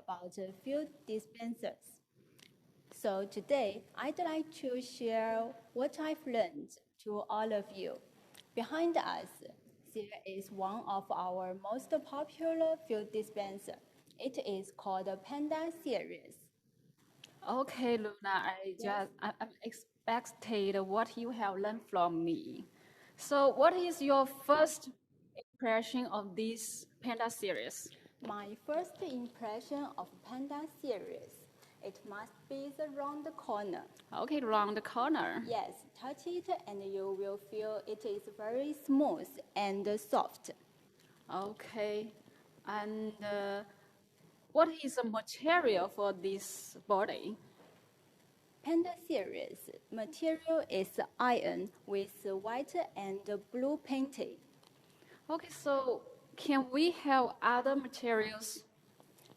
about fuel dispensers. So today, I'd like to share what I've learned to all of you. Behind us, there is one of our most popular fuel dispenser. It is called the Panda series. Okay, Luna, I'm expected what you have learned from me. So, what is your first impression of this Panda series? My first impression of Panda series, it must be the round corner. Okay, round the corner. Yes, touch it and you will feel it is very smooth and soft. Okay, and what is the material for this body? Panda series material is iron with white and blue painted. Okay, so can we have other materials?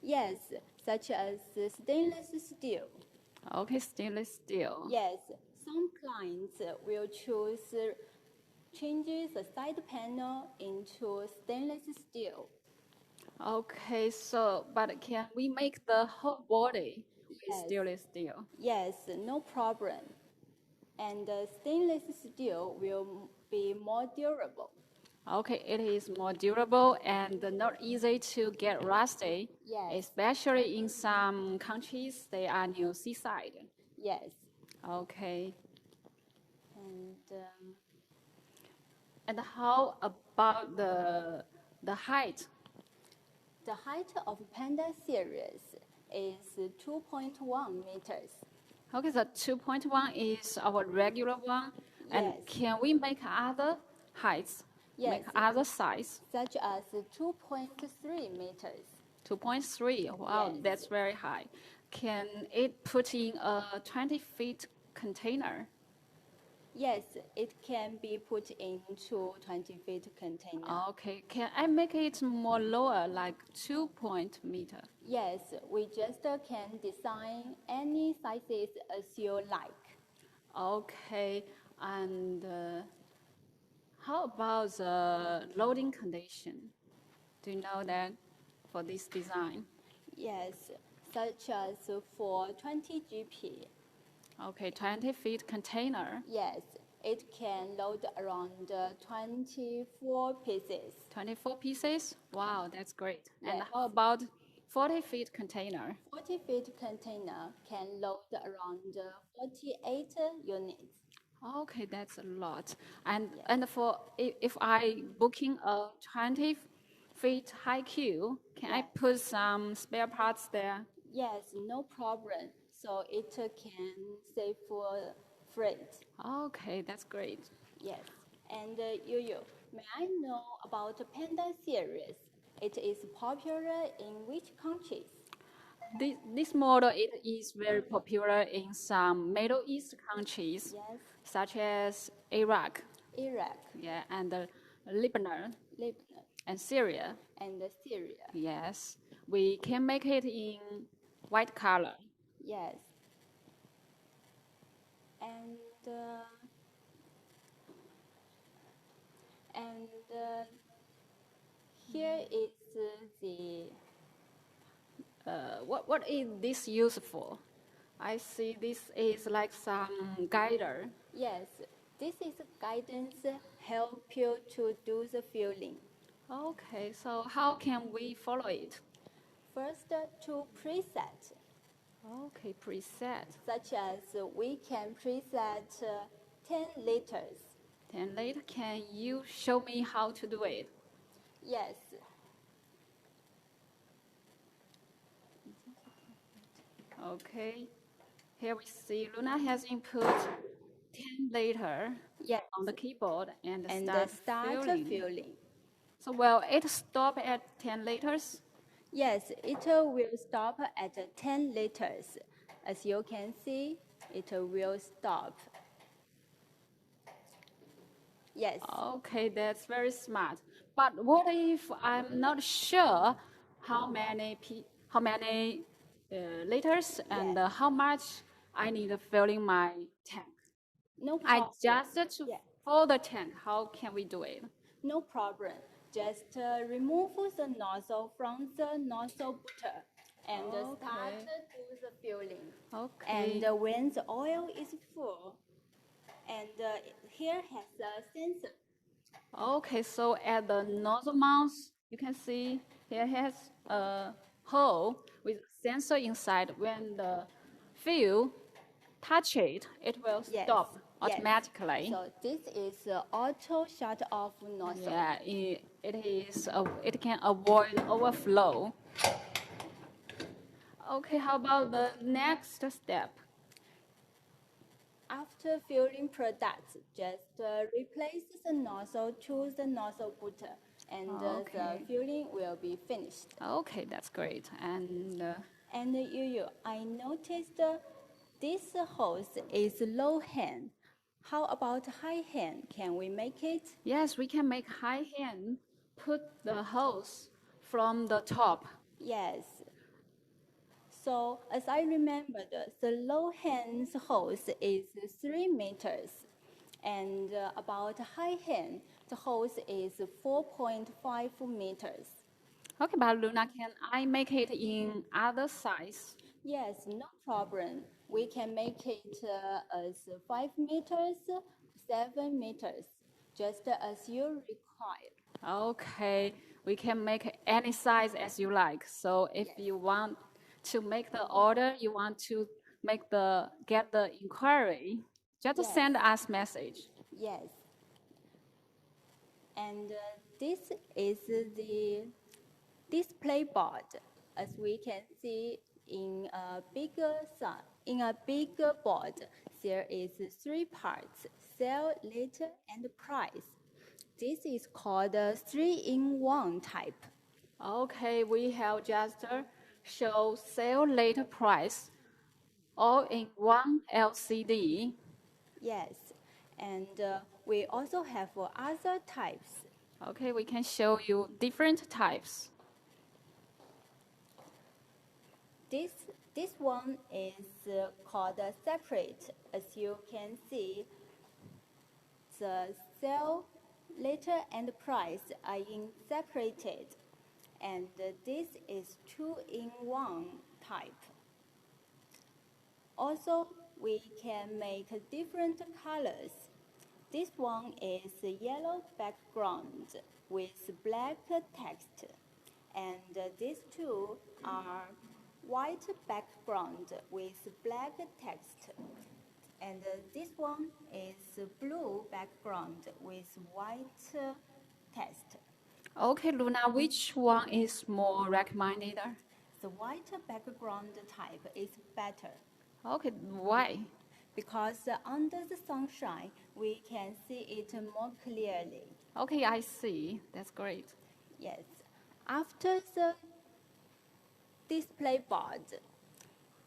Yes, such as stainless steel. Okay, stainless steel. Yes, some clients will choose change the side panel into stainless steel. Okay, so but can we make the whole body with Yes. stainless steel? Yes, no problem. And stainless steel will be more durable. Okay, it is more durable and not easy to get rusty, Yes. especially in some countries they are near seaside. Yes. Okay, And and how about the height? the height of Panda series is 2.1 meters. Okay, the 2.1 is our regular one, and Yes. can we make other heights? Yes. Make other size? Such as 2.3 meters. 2.3. Wow, Yes. that's very high. Can it put in a 20 feet container? Yes, it can be put into 20 feet container. Okay, can I make it more lower, like 2 meter? Yes, we just can design any sizes as you like. Okay, and how about the loading condition? Do you know that for this design? Yes, such as for 20 GP. Okay, 20 feet container, Yes, it can load around 24 pieces. 24 pieces? Wow, that's great. And Yes. how about 40 feet container? 40 feet container can load around 48 units. Okay, that's a lot. And for if I booking a 20 feet high queue, can I Yes. put some spare parts there? Yes, no problem. So it can save for freight. Okay, that's great. Yes. And Yu, may I know about Panda series? It is popular in which countries? This model it is very popular in some Middle East countries, Yes, such as Iraq, Iraq, yeah, and Lebanon Lebanon, and Syria. and Syria. Yes, we can make it in white color. Yes. And and here is the What is this used for? I see this is like some guider. yes. This is guidance help you to do the filling. Okay, so how can we follow it? First, to preset, Okay, preset. such as we can preset 10 liters. Then later, can you show me how to do it? Yes. Okay, here we see Luna has input 10 later Yes. on the keyboard and And start start filling. filling. So will it stop at 10 liters? Yes, it will stop at 10 liters. As you can see, it will stop. Yes. Okay, that's very smart. But what if I'm not sure how many liters and Yes. how much I need to fill in my tank? No I problem. just to Yeah. fill the tank. How can we do it? No problem. Just remove the nozzle from the nozzle booter and Okay. And when the oil is full, and here has a sensor. Okay, so at the nozzle mouth, you can see here has a hole with a sensor inside. When the fuel touch it, it will Yes, stop yes. automatically. So this is auto shut off nozzle. Yeah, it can avoid overflow. Okay, how about the next step? After filling products, just replace the nozzle to the nozzle booster, and the Okay. filling will be finished. Okay, that's great. And And I noticed this hose is low hand. How about high hand? Can we make it? yes, we can make high hand, put the hose from the top. Yes. So as I remembered, the low hand hose is 3 meters, and about high hand, the hose is 4.5 meters. Okay, but Luna, can I make it in other size? Yes, no problem. We can make it as 5 meters, 7 meters, just as you require. Okay, we can make any size as you like. So if you want to make the order, you want to get the inquiry, just Yes. send us message. Yes. And this is the display board. As we can see in a bigger board, there is 3 parts: sale, later, and price. This is called a 3-in-1 type. Okay, we have just show sale later price all in one LCD. Yes, and we also have other types. Okay, we can show you different types. This one is called a separate. As you can see, the sale, later, and price are in separated, and this is 2-in-1 type. Also, we can make different colors. This one is yellow background with black text, and these two are white background with black text. And this one is blue background with white text. Okay, Luna, which one is more recommended? The white background type is better Okay, why? because under the sunshine we can see it more clearly. Okay, I see. That's great. Yes. After the display board,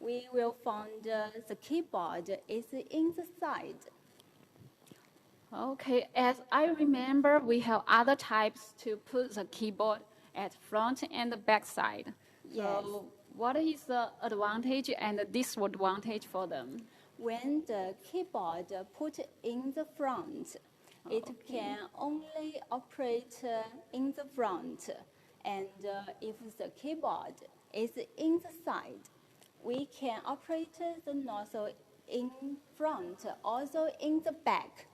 we will find the keyboard is in the side. Okay, as I remember, we have other types to put the keyboard at front and the back side. Yes. So what is the advantage and the disadvantage for them? When the keyboard put in the front, it can only operate in the front. And if the keyboard is in the side, we can operate the nozzle in front, also in the back.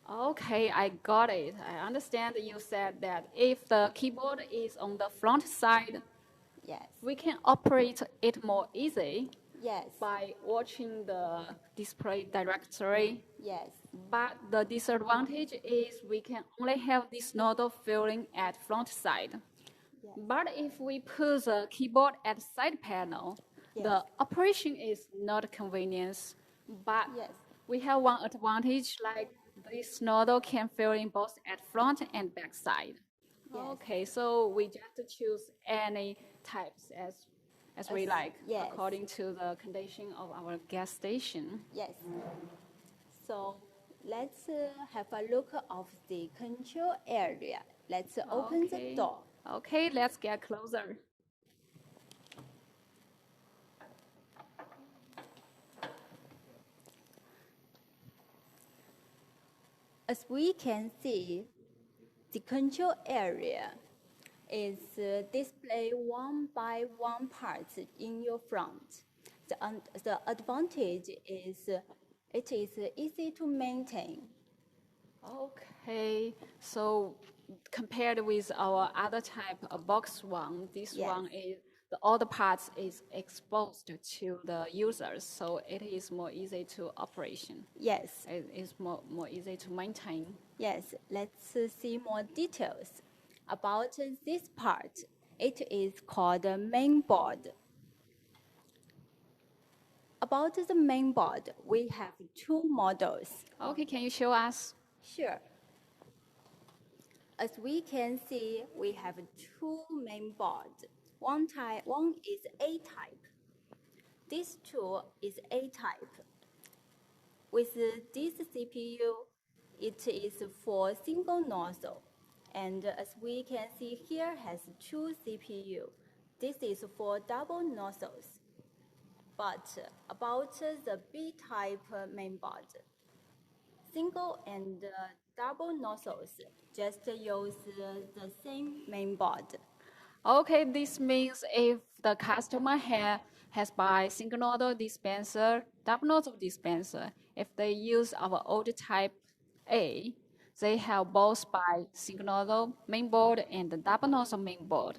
Okay, I got it. I understand you said that if the keyboard is on the front side, Yes. we can operate it more easy Yes. by watching the display directory. Yes. But the disadvantage is we can only have this nozzle filling at front side. Yes. But if we put the keyboard at side panel, Yes. the operation is not convenience. But Yes. we have one advantage, like this nozzle can fill in both at front and back side. Yes. Okay, so we just choose any types as we like, yes. according to the condition of our gas station. Yes. So let's have a look of the control area. Let's open the Okay. door. Okay, let's get closer. As we can see, the control area is displayed one by one parts in your front. The advantage is it is easy to maintain. Okay, so compared with our other type, a box one, this Yes. one is all the parts is exposed to the users, so it is more easy to operation. Yes, It is more easy to maintain. yes. Let's see more details about this part. It is called the main board. About the main board, we have two models. Okay, can you show us? Sure. As we can see, we have two main boards. One is A type. This two is A type. With this CPU, it is for single nozzle. And as we can see here has two CPU. This is for double nozzles. But about the B type mainboard, single and double nozzles just use the same mainboard. Okay, this means if the customer has buy single nozzle dispenser, double nozzle dispenser, if they use our old type A, they have both buy single nozzle mainboard and the double nozzle mainboard,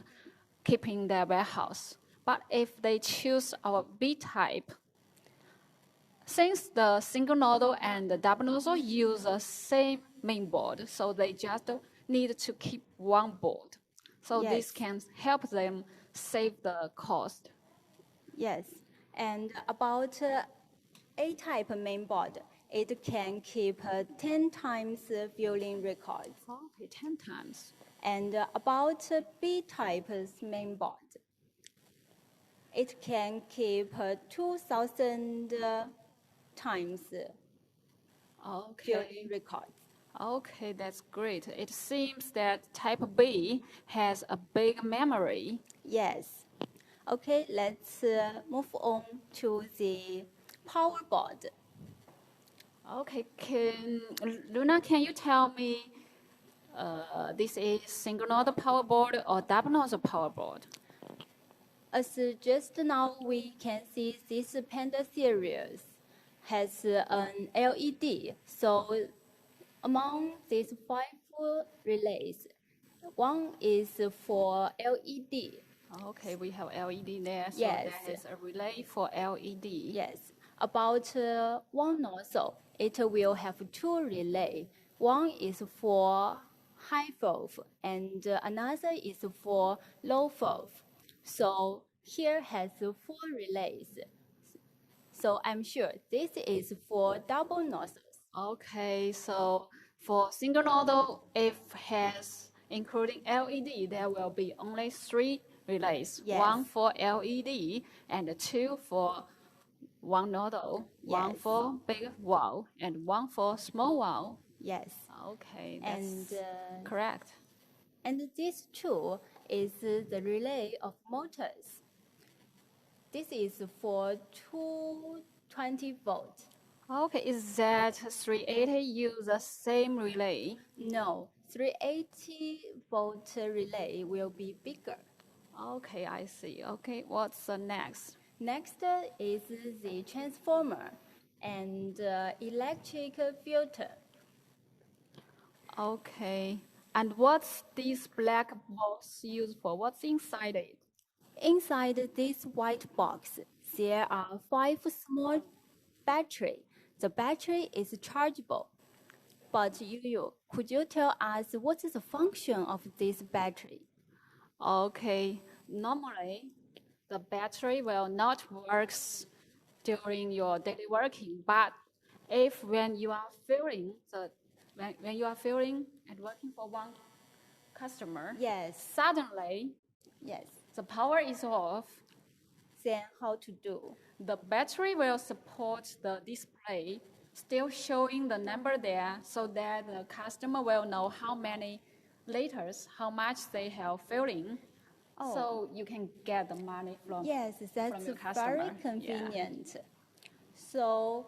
keeping their warehouse. But if they choose our B type, since the single nozzle and the double nozzle use the same mainboard, so they just need to keep one board. So Yes. this can help them save the cost. Yes, and about A-type mainboard, it can keep 10 times filling records. Okay, 10 times. And about B-type's mainboard, it can keep 2,000 times filling Okay. records. Okay, that's great. It seems that type B has a big memory. Yes. Okay, let's move on to the power board. Okay, Luna, can you tell me this is single nozzle power board or double nozzle power board? As just now we can see this Panda series has an LED. So among these five relays, one is for LED. Okay, we have LED there, so Yes. there is a relay for LED. Yes, about one nozzle, it will have two relay. One is for high volve and another is for low volve. So here has four relays. So I'm sure this is for double nozzles. Okay, so for single nozzle, if has including LED, there will be only three relays. Yes. One for LED and two for one nozzle, one Yes. for big valve and one for small valve. Yes. Okay, And that's correct. And this two is the relay of motors. This is for 220 volt. Okay, is that 380 use the same relay? No, 380 volt relay will be bigger. Okay, I see. Okay, what's the next? Next is the transformer and electric filter. Okay, and what's this black box used for? What's inside it? Inside this white box, there are 5 small batteries. The battery is chargeable. But could you tell us what is the function of this battery? Okay, normally the battery will not works during your daily working, but if when you are filling when you are filling and working for one customer, Yes, suddenly yes. the power is off, Then how to do? the battery will support the display, still showing the number there so that the customer will know how many liters, how much they have filling. Oh. So you can get the money from Yes, that's your customer. very Yeah. convenient. So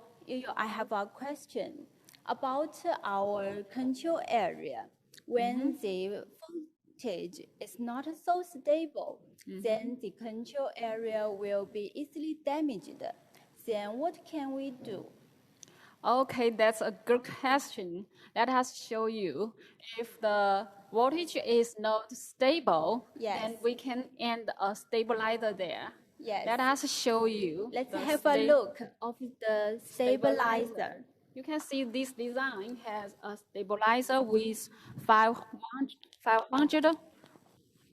I have a question about our control area. When the voltage is not so stable, then the control area will be easily damaged. Then what can we do? Okay, that's a good question. Let us show you. If the voltage is not stable, Yes. then we can add a stabilizer there. Yes. Let us show you. Let's the have a look of the stabilizer. You can see this design has a stabilizer with 500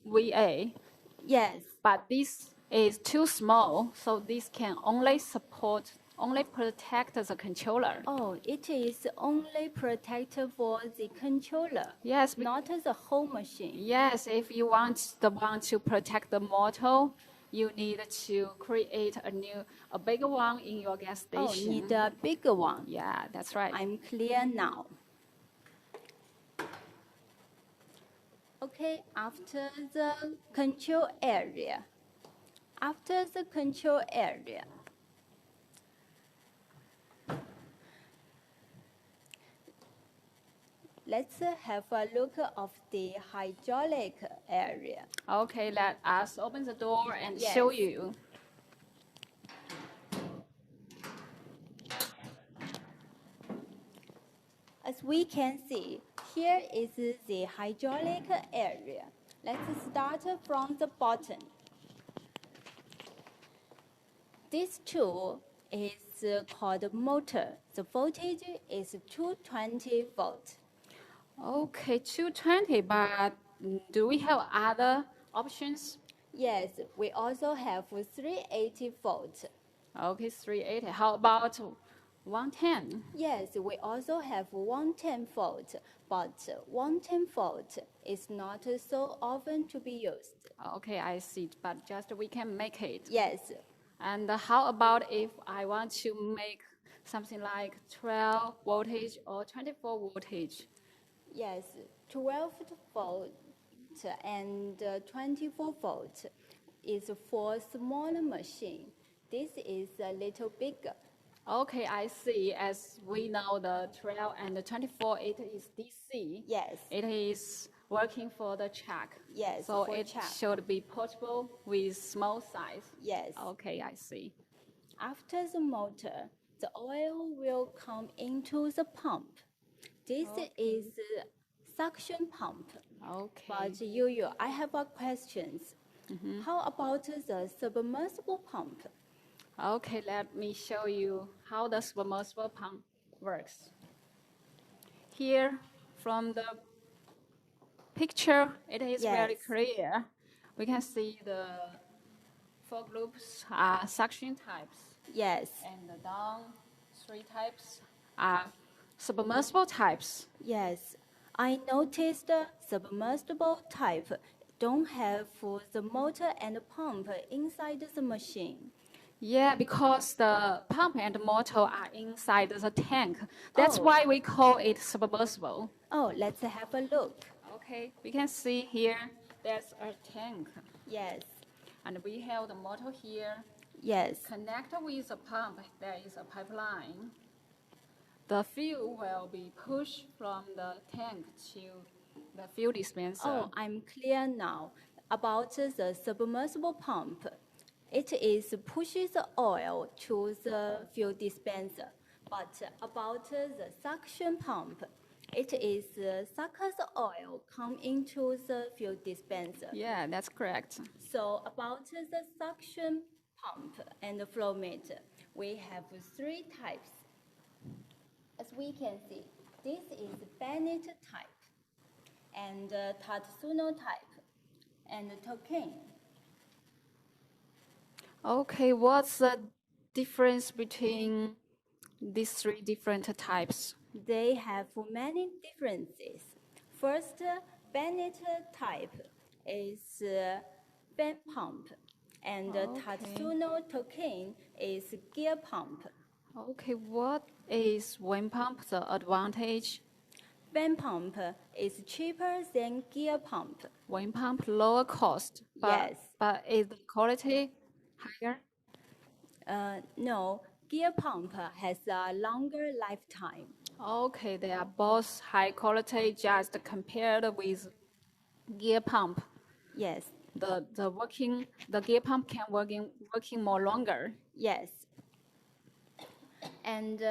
VA, Yes. but this is too small, so this can only protect the controller. Oh, it is only protected for the controller, Yes, not the whole machine. yes, if you want the one to protect the motor, you need to create a bigger one in your gas Oh, station. need a bigger one. Yeah, that's right. I'm clear now. Okay, after the control area. After the control area, let's have a look of the hydraulic area. Okay, let us open the door and Yes. show you. As we can see, here is the hydraulic area. Let's start from the bottom. This tool is called motor. The voltage is 220 volts. Okay, 220, but do we have other options? Yes, we also have 380 volts. Okay, 380. How about 110? Yes, we also have 110 volt, but 110 volt is not so often to be used. Okay, I see, but just we can make it. Yes, And how about if I want to make something like 12 voltage or 24 voltage? yes, 12 volt and 24 volt is for smaller machine. This is a little bigger. Okay, I see. As we know, the 12 and the 24, it is DC. Yes. It is working for the track. Yes, So for it track. should be portable with small size. Yes. Okay, I see. After the motor, the oil will come into the pump. This is a suction pump. Okay. But Yu, I have a question. How about the submersible pump? Okay, let me show you how the submersible pump works. Here, from the picture, it is very Yes. clear. We can see the four groups are suction types, Yes. and the down three types are submersible types. Yes. I noticed the submersible type don't have the motor and pump inside the machine. Yeah, because the pump and motor are inside the tank. That's Oh. why we call it submersible. Oh, let's have a look. Okay, we can see here there's a tank, Yes. and we have the motor here. Yes. Connected with the pump, there is a pipeline. The fuel will be pushed from the tank to the fuel dispenser. Oh, I'm clear now about the submersible pump. It is pushes the oil to the fuel dispenser. But about the suction pump, it is suckers the oil come into the fuel dispenser. Yeah, that's correct. So about the suction pump and the flow meter, we have three types. As we can see, this is Bennett type, and Tatsuno type, and Token. Okay, what's the difference between these three different types? They have many differences. First, Bennett type is fan pump, and Okay. Tatsuno Token is gear pump. Okay, what is wind pump, the advantage? Fan pump is cheaper than gear pump. Wind pump lower cost, Yes. but is the quality higher? No, gear pump has a longer lifetime. Okay, they are both high quality, just compared with gear pump. Yes, The gear pump can working more longer. yes. And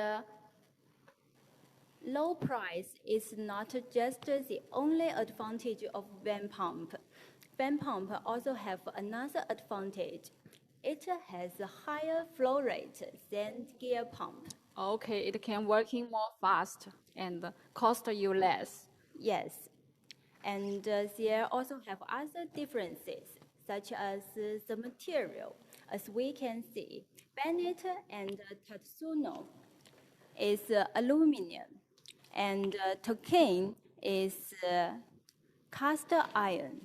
low price is not just the only advantage of van pump. Van pump also have another advantage. It has a higher flow rate than gear pump. Okay, it can working more fast and cost you less. Yes, and there also have other differences, such as the material. As we can see, Bennett and Tatsuno is aluminum, and Tokin is cast iron.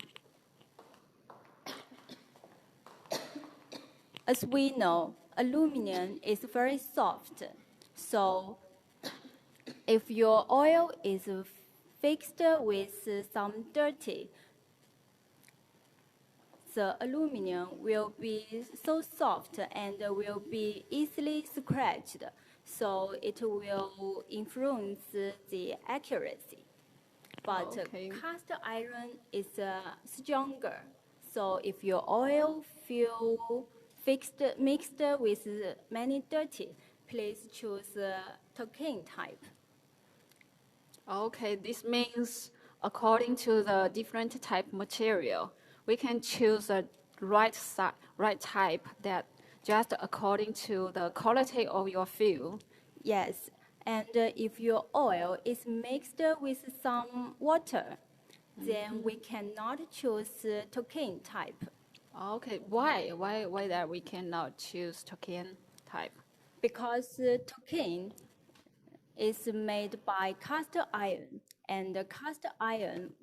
As we know, aluminum is very soft, so if your oil is fixed with some dirty, the aluminum will be so soft and will be easily scratched, so it will influence the accuracy. But Okay. cast iron is stronger, so if your oil feel mixed with many dirty, please choose Tokin type. Okay, this means according to the different type material, we can choose the right type that just according to the quality of your fuel. Yes, and if your oil is mixed with some water, then we cannot choose Tokin type Okay, why that we cannot choose token type? because Tokin is made by cast iron, and the cast iron,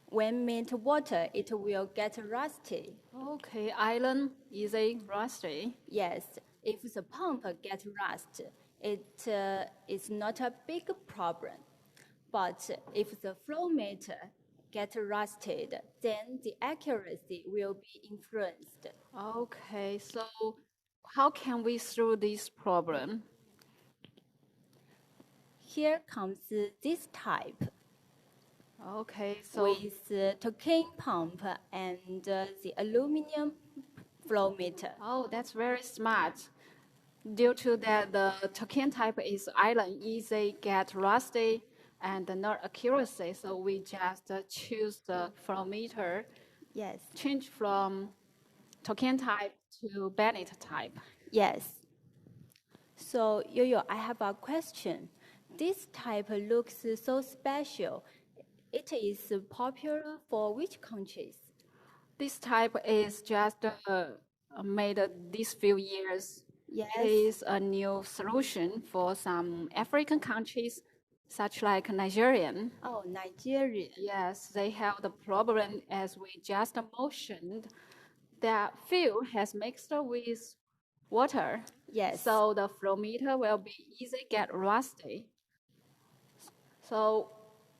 when meet water, it will get rusty. Okay, iron is a rusty. Yes, if the pump gets rust, it is not a big problem. But if the flow meter gets rusted, then the accuracy will be influenced. Okay, so how can we through this problem? Here comes this type Okay, so with Tokin pump and the aluminum flow meter. oh, that's very smart. Due to that, the token type is iron, easy get rusty and not accuracy. So we just choose the flow meter, Yes, change from token type to Bennett type. yes. So, Yo-Yo, I have a question. This type looks so special. It is popular for which countries? This type is just made these few years. Yes. It is a new solution for some African countries, such like Nigerian. Oh, Nigeria. Yes, they have the problem as we just mentioned. That fuel has mixed with water. Yes. So the flow meter will be easy get rusty. So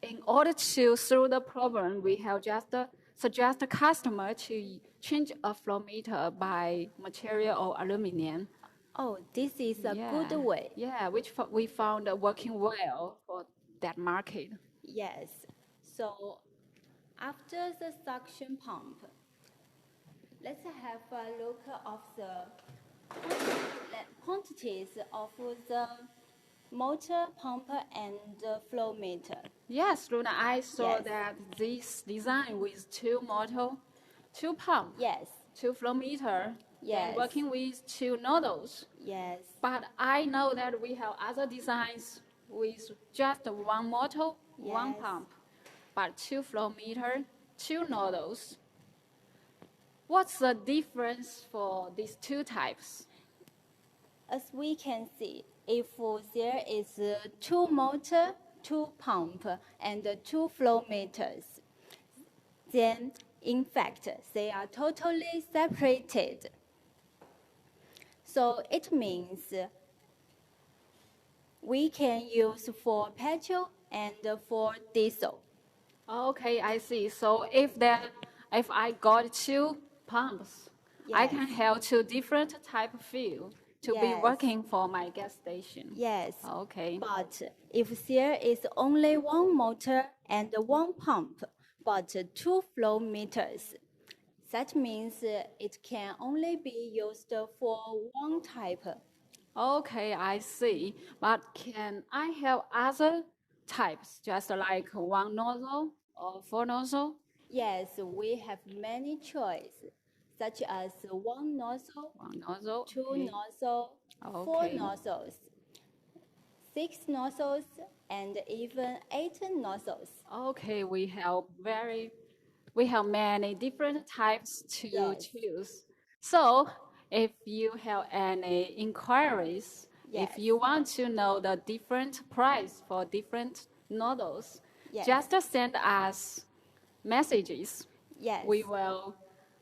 in order to solve the problem, we have just suggest the customer to change a flow meter by material or aluminum. Oh, this is a good way. Yeah, which we found working well for that market. Yes. So after the suction pump, let's have a look of the quantities of the motor, pump, and flow meter. Yes, Luna, I saw Yes. that this design with two motor, two pump, Yes, two flow meter, Yes. and working with two nozzles. yes, But I know that we have other designs with just one motor, one Yes. pump, but two flow meter, two nozzles. What's the difference for these two types? as we can see, if there is two motor, two pump, and two flow meters, then in fact they are totally separated. So it means we can use for petrol and for diesel. Okay, I see. So if I got two pumps, I Yes. can have two different type of fuel to be Yes. working for my gas station. Yes. Okay. But if there is only one motor and one pump, but 2 flow meters. That means it can only be used for one type. Okay, I see. But can I have other types, just like one nozzle or four nozzle? Yes, we have many choices, such as 1 nozzle, One nozzle. 2 Okay. nozzle, 4 Okay. nozzles, 6 nozzles, and even 8 nozzles. Okay, we have many different types to Yes. choose. So, if you have any inquiries, if Yes. you want to know the different price for different nozzles, Yes. just send us messages. Yes. We will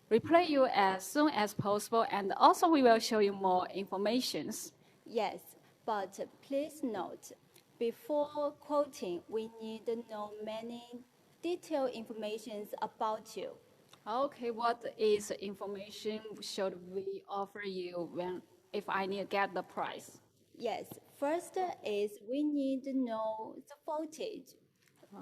reply you as soon as possible, and also we will show you more informations. Yes, but please note, before quoting, we need to know many detailed information about you. Okay, what is information should we offer you if I need to get the price? Yes, first is we need to know the voltage,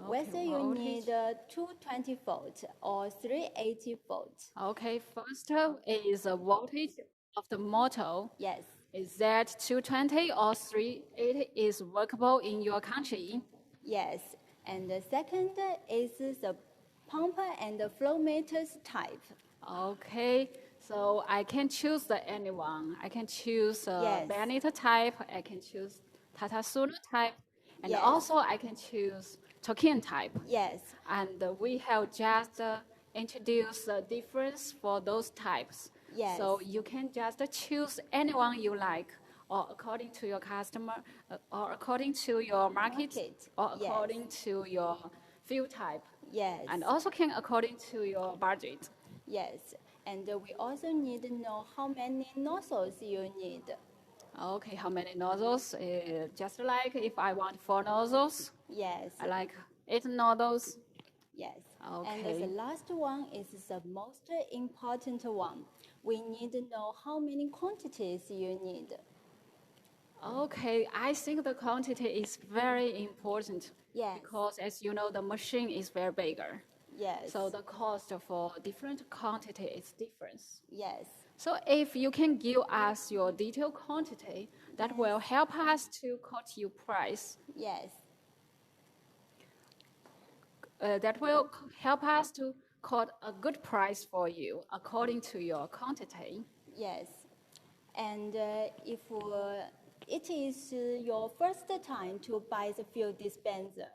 whether you voltage. need 220 volt or 380 volt. Okay, first is the voltage of the motor. Yes, Is that 220 or 380 is workable in your country? yes. And the second is the pump and the flow meters type. Okay, so I can choose anyone. I can choose Yes. Bennett type, I can choose Tata Sunu type, and Yes. also I can choose Tokin type. Yes, And we have just introduced the difference for those types. Yes. So you can just choose anyone you like, or according to your customer, or according to your market, Market, or yes. according to your fuel type. yes. And also can according to your budget. Yes, and we also need to know how many nozzles you need. Okay, how many nozzles? Just like if I want 4 nozzles, Yes, I like 8 nozzles. yes. Okay. And the last one is the most important one. We need to know how many quantities you need. Okay, I think the quantity is very important. Yes. Because as you know, the machine is very bigger. Yes. So the cost for different quantity is different. Yes. So if you can give us your detailed quantity, that will help us to quote you price. Yes. That will help us to quote a good price for you according to your quantity. Yes. And if it is your first time to buy the fuel dispenser,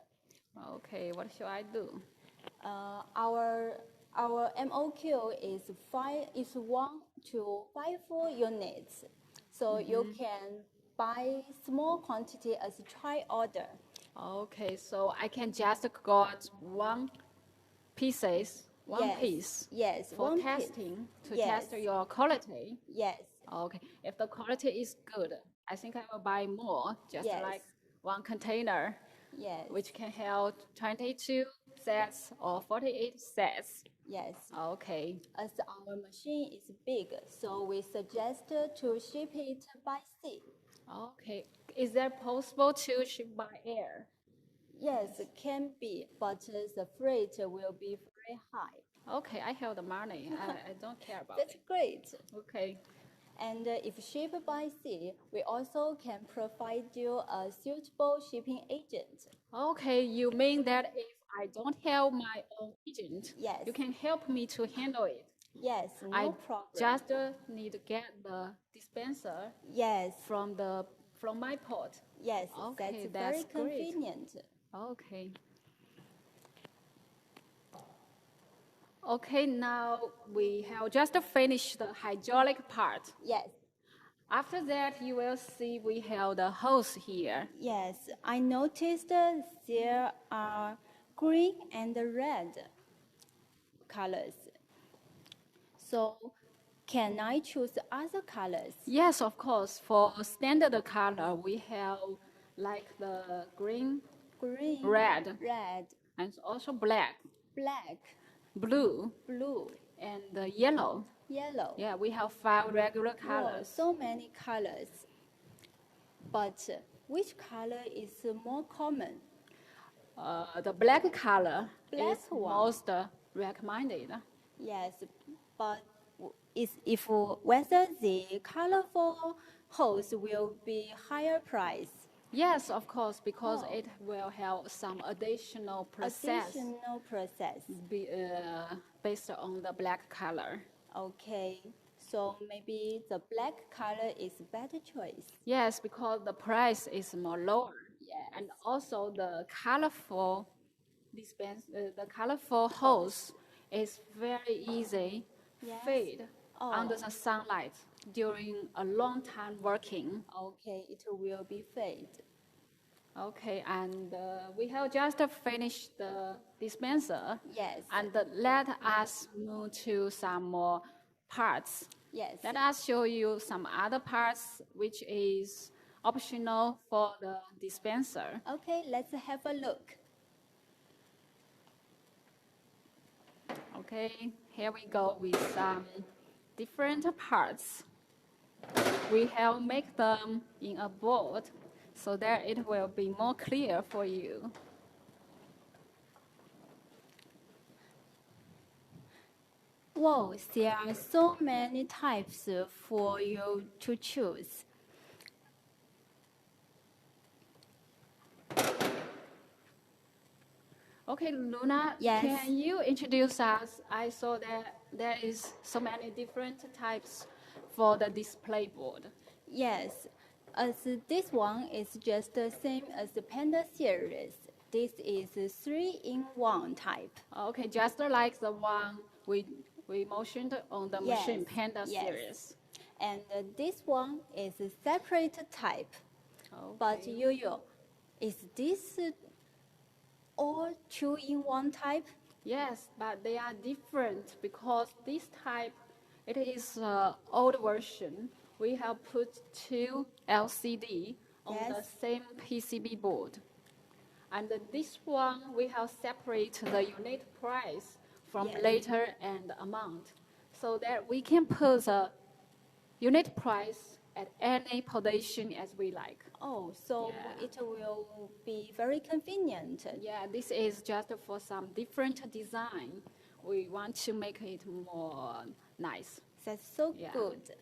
Okay, what should I do? our MOQ is 1 to 5 units, so you can buy small quantity as a try order. Okay, so I can just got one pieces, one Yes, piece yes, for one piece. testing to Yes. test your quality. Yes, Okay, if the quality is good, I think I will buy more, just Yes. like one container, yes, which can hold 22 sets or 48 sets. yes. Okay. As our machine is big, so we suggest to ship it by sea. Okay. Is that possible to ship by air? Yes, it can be, but the freight will be very high. Okay, I have the money. I don't care about That's it. great. Okay. And if shipped by sea, we also can provide you a suitable shipping agent. Okay, you mean that if I don't have my own agent, Yes. you can help me to handle it? Yes, no I problem. just need to get the dispenser Yes, from my port. yes, Okay, that's very that's great. convenient. Okay. Okay, now we have just finished the hydraulic part. Yes, After that, you will see we have the hose here. yes, I noticed there are green and red colors. So, can I choose other colors? Yes, of course. For standard color, we have like the green, Green, red, red, and also black, black, blue, blue, and yellow. yellow. Yeah, we have 5 regular Wow, colors. so many colors. But which color is more common? the black color Black is one. most recommended. Yes, but if whether the colorful hose will be higher price, Yes, of course, because Oh. it will have some additional process additional process. based on the black color. Okay, so maybe the black color is better choice. Yes, because the price is more lower. Yes. And also the colorful the colorful hose is very easy Yes. fade Oh. under the sunlight during a long time working. Okay, it will be fade. Okay, and we have just finished the dispenser. Yes. And let us move to some more parts. Yes. Let us show you some other parts which is optional for the dispenser. Okay, let's have a look. Okay, here we go with some different parts. We have make them in a board so that it will be more clear for you. Wow, there are so many types for you to choose. Okay, Luna, Yes. can you introduce us? I saw that there is so many different types for the display board. Yes, as this one is just the same as the Panda series. This is a 3-in-1 type. Okay, just like the one we mentioned on the Yes, Machine Panda yes. series. And this one is a separate type. But Okay. Yo-Yo, is this all 2-in-1 type? Yes, but they are different because this type, it is old version. We have put two LCD on the Yes. same PCB board. And this one, we have separate the unit price from Yes. later and amount so that we can put the unit price at any position as we like. Oh, so Yeah. it will be very convenient. Yeah, this is just for some different design. We want to make it more nice. That's so Yeah. good.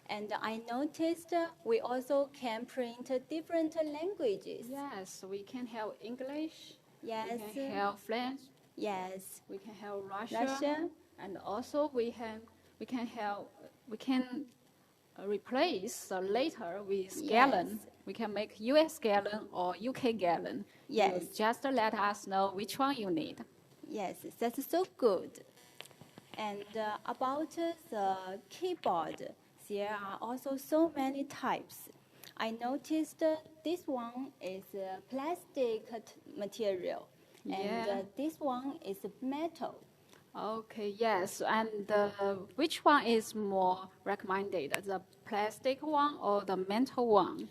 And I noticed we also can print different languages. Yes, we can have English. Yes. We can have French. Yes. We can have Russia. Russia. And also we can replace the later with gallon. Yes. We can make US gallon or UK gallon. Yes. You just let us know which one you need. Yes, that's so good. And about the keyboard, there are also so many types. I noticed this one is plastic material, and Yeah. this one is metal. Okay, yes. And which one is more recommended, the plastic one or the metal one?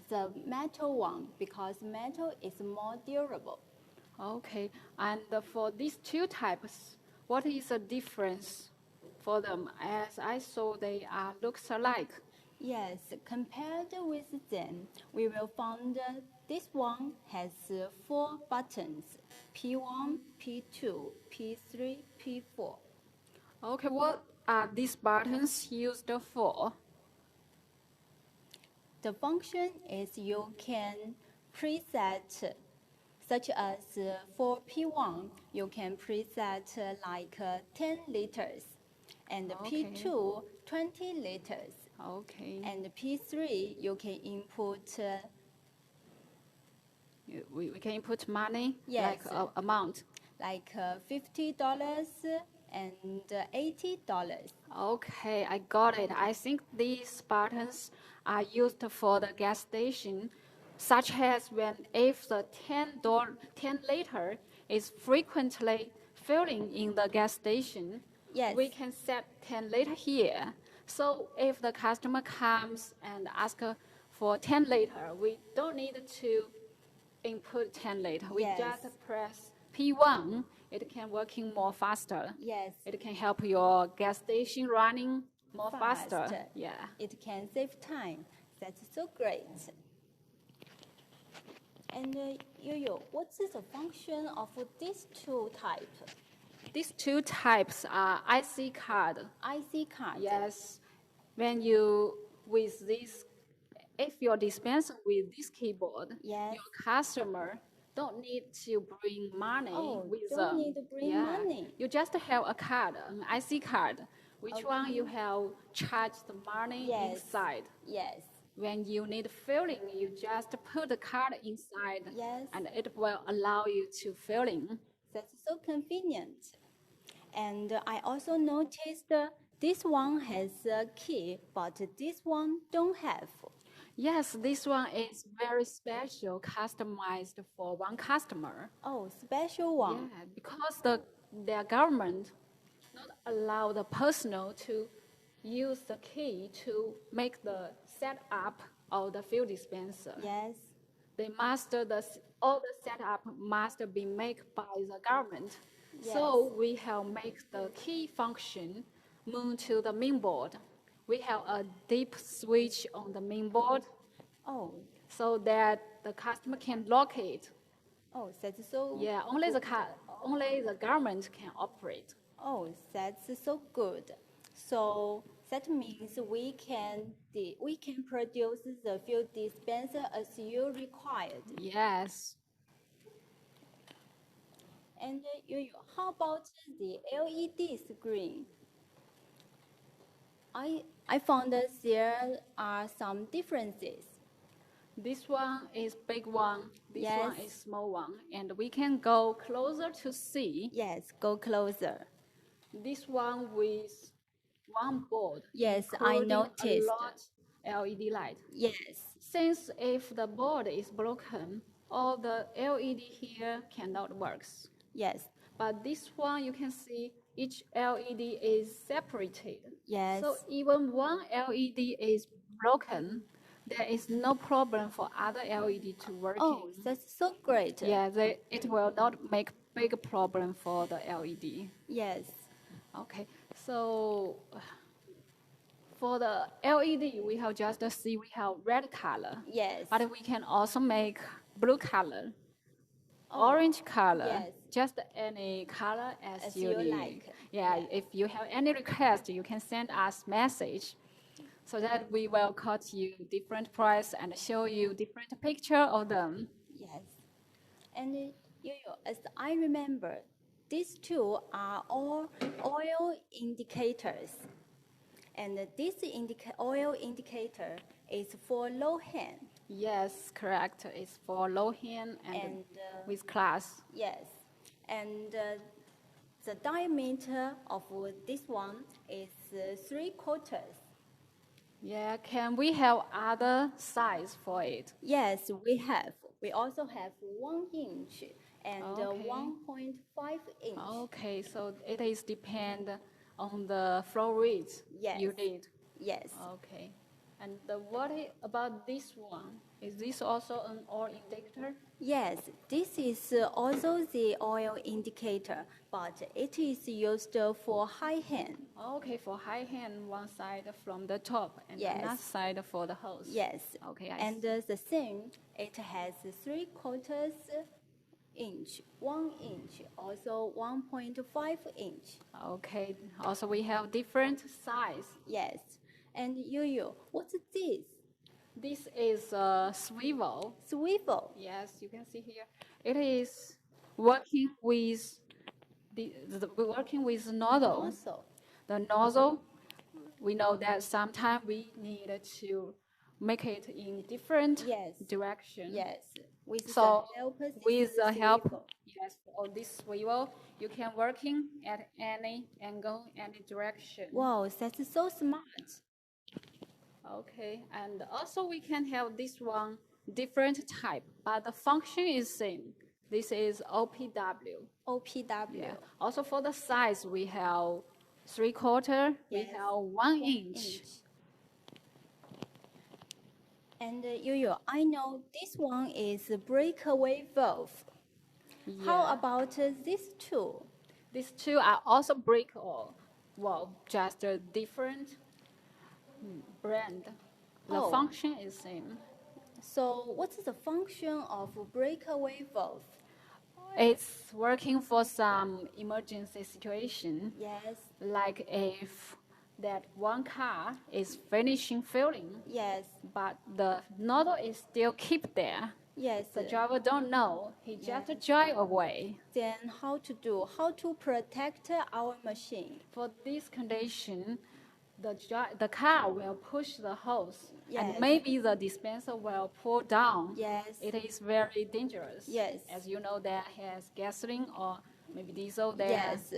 The metal one, because metal is more durable. Okay, and for these two types, what is the difference for them? As I saw, they are looks alike. Yes, compared with them, we will find this one has 4 buttons: P1, P2, P3, P4. Okay, what are these buttons used for? The function is you can preset, such as for P1, you can preset like 10 liters, and Okay. P2, 20 liters, Okay, and P3, you can input we can input money, Yes. like amount. like $50 and $80. Okay, I got it. I think these buttons are used for the gas station, such as when if the 10 liter is frequently filling in the gas station, Yes. we can set 10 liter here. So if the customer comes and asks for 10 liter, we don't need to input 10 liter. We Yes. just press P1. It can working more faster. Yes. It can help your gas station running more faster. Fast. Yeah. It can save time. That's so great. And Yo-Yo, what's the function of these two types? These two types are IC card. IC card. Yes, when you with this, if you're dispensing with this keyboard, Yes. your customer don't need to bring money Oh, with don't need to bring money. You just have a card, an IC card, which Okay. one you have charged the money Yes. inside. Yes. When you need filling, you just put the card inside, Yes. and it will allow you to filling. That's so convenient. And I also noticed this one has a key, but this one don't have. Yes, this one is very special, customized for one customer. Oh, special one. Yeah, because their government not allow the personal to use the key to make the setup of the fuel dispenser. Yes. They must all the setup must be made by the government. Yes. So we have make the key function move to the main board. We have a deep switch on the main board Oh, so that the customer can lock it. oh, that's so. Yeah, only the government can operate. Oh, that's so good. So that means we can produce the fuel dispenser as you required. Yes. And how about the LED screen? I found that there are some differences. This one is big one, this Yes. one is small one, and we can go closer to see. Yes, go closer. This one with one board. Yes, I including noticed. A lot LED light. Yes, Since if the board is broken, all the LED here cannot work. yes, But this one, you can see each LED is separated. yes. So even one LED is broken, there is no problem for other LED to working. Oh, that's so great. Yeah, it will not make big problem for the LED. Yes, Okay, so for the LED, we have just see we have red color, yes. but we can also make blue color, Oh, orange color, yes. just any color as you you need. like. Yeah, Yeah. if you have any request, you can send us message, so that we will quote you different price and show you different picture of them. Yes. And as I remember, these two are all oil indicators. And this oil indicator is for low hand. Yes, correct. It's for low hand and, And, with class. Yes. And the diameter of this one is 3/4. Yeah, can we have other size for it? Yes, we have. We also have 1 inch and Okay. 1.5 inch. Okay, so it is depend on the flow rate Yes. you need. Yes. Okay. And about this one? Is this also an oil indicator? Yes, this is also the oil indicator, but it is used for high hand. Okay, for high hand, one side from the top and Yes. another side for the hose. Yes. Okay, And the same, it has 3/4 inch, 1 inch, also 1.5 inch. Okay, also we have different size. Yes. And what's this? This is a swivel. Swivel. Yes, you can see here. It is working with working with nozzle. Also. The nozzle, we know that sometimes we need to make it in different Yes. direction. Yes. With So the help, with the help, swivel. yes, of this swivel, you can working at any angle, any direction. Wow, that's so smart. Okay, and also we can have this one different type, but the function is same. This is OPW. OPW. Yeah. Also for the size, we have 3/4, we Yes. have 1 inch. And I know this one is a breakaway valve. How Yeah. about these two? These two are also brick or well, just a different brand. The Oh. function is same. So what's the function of breakaway valve? It's working for some emergency situation, Yes, like if that one car is finishing filling, yes, but the nozzle is still keep there. yes. The driver don't know. He just Yes. drive away. Then how to do? How to protect our machine? For this condition, the car will push the hose, Yes. and maybe the dispenser will pull down. Yes. It is very dangerous. Yes. As you know, there has gasoline or maybe diesel there. Yes.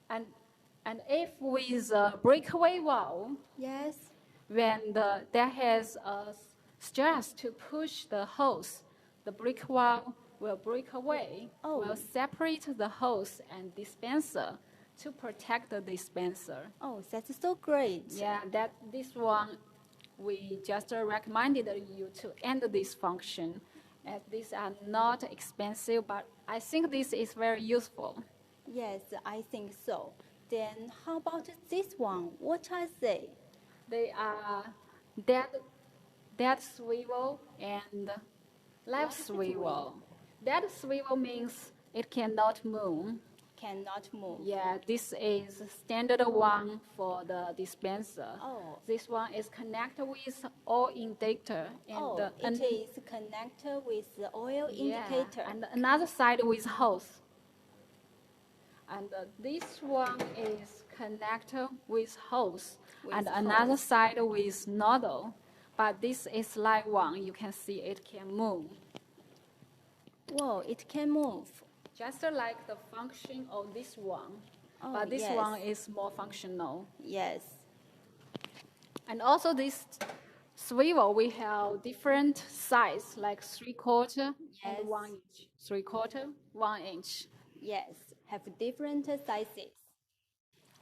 And if with a breakaway valve, Yes. when there has a stress to push the hose, the break valve will break away, Oh. will separate the hose and dispenser to protect the dispenser. Oh, that's so great. Yeah, this one we just recommended you to end this function, as these are not expensive, but I think this is very useful. Yes, I think so. Then how about this one? What are they? They are dead swivel and left swivel. Dead swivel means it cannot move. Cannot move. Yeah, this is standard one for the dispenser. Oh. This one is connected with oil indicator and Oh, it is connected with the oil yeah, indicator. and another side with hose. And this one is connected with hose, With and another hose. side with nozzle. But this is live one. You can see it can move. Whoa, it can move. Just like the function of this one. Oh, But this yes. one is more functional. Yes. And also this swivel, we have different size, like 3/4 Yes. and 1 inch. 3/4, 1 inch. Yes, have different sizes.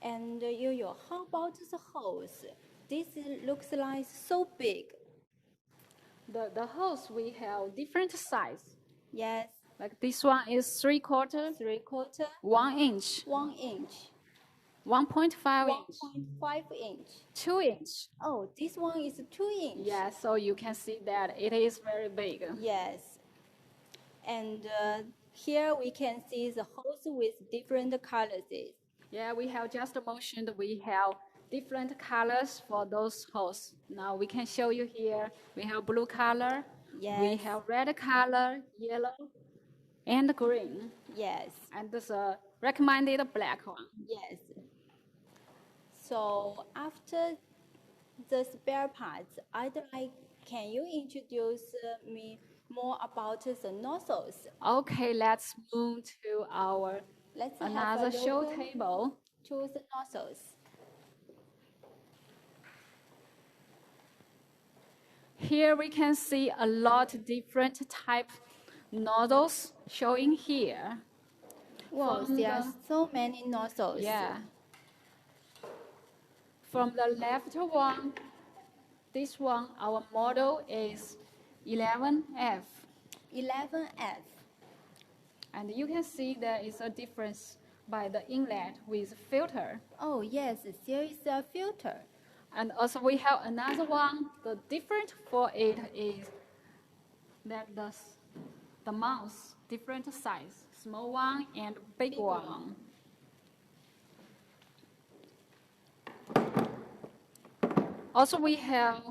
And Yo-Yo, how about the hose? This looks like so big. The hose, we have different size. Yes, Like this one is 3/4, 3/4, 1 inch, 1 inch, 1.5 inch, 1.5 inch. 2 inch. Oh, this one is 2 inch. Yeah, so you can see that it is very big. Yes. And here we can see the hose with different colors. Yeah, we have just mentioned we have different colors for those hoses. Now we can show you here. We have blue color, we Yes. have red color, yellow, and green. Yes. And this recommended black one. Yes. So after the spare parts, can you introduce me more about the nozzles? Okay, let's move to our Let's have another a show look table. to the nozzles. Here we can see a lot different type nozzles showing here. Wow, From there are the- so many nozzles. Yeah. From the left one, this one, our model is 11F. 11F. And you can see there is a difference by the inlet with filter. Oh yes, there is a filter. And also we have another one. The difference for it is that the mouse, different size, small one and big one. Also we have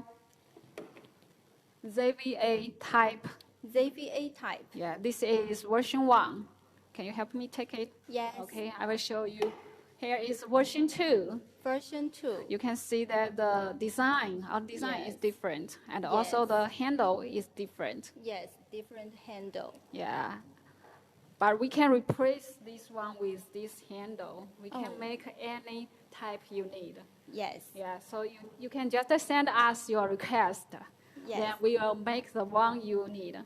ZVA type. ZVA type. Yeah, this is version 1. Can you help me take it? Yes. Okay, I will show you. Here is version 2. Version 2. You can see that the design, our design is Yes. different, and also Yes. the handle is different. Yes, different handle. Yeah, but we can replace this one with this handle. We can Oh. make any type you need. Yes. Yeah, so you can just send us your request. Yes. Then we will make the one you need.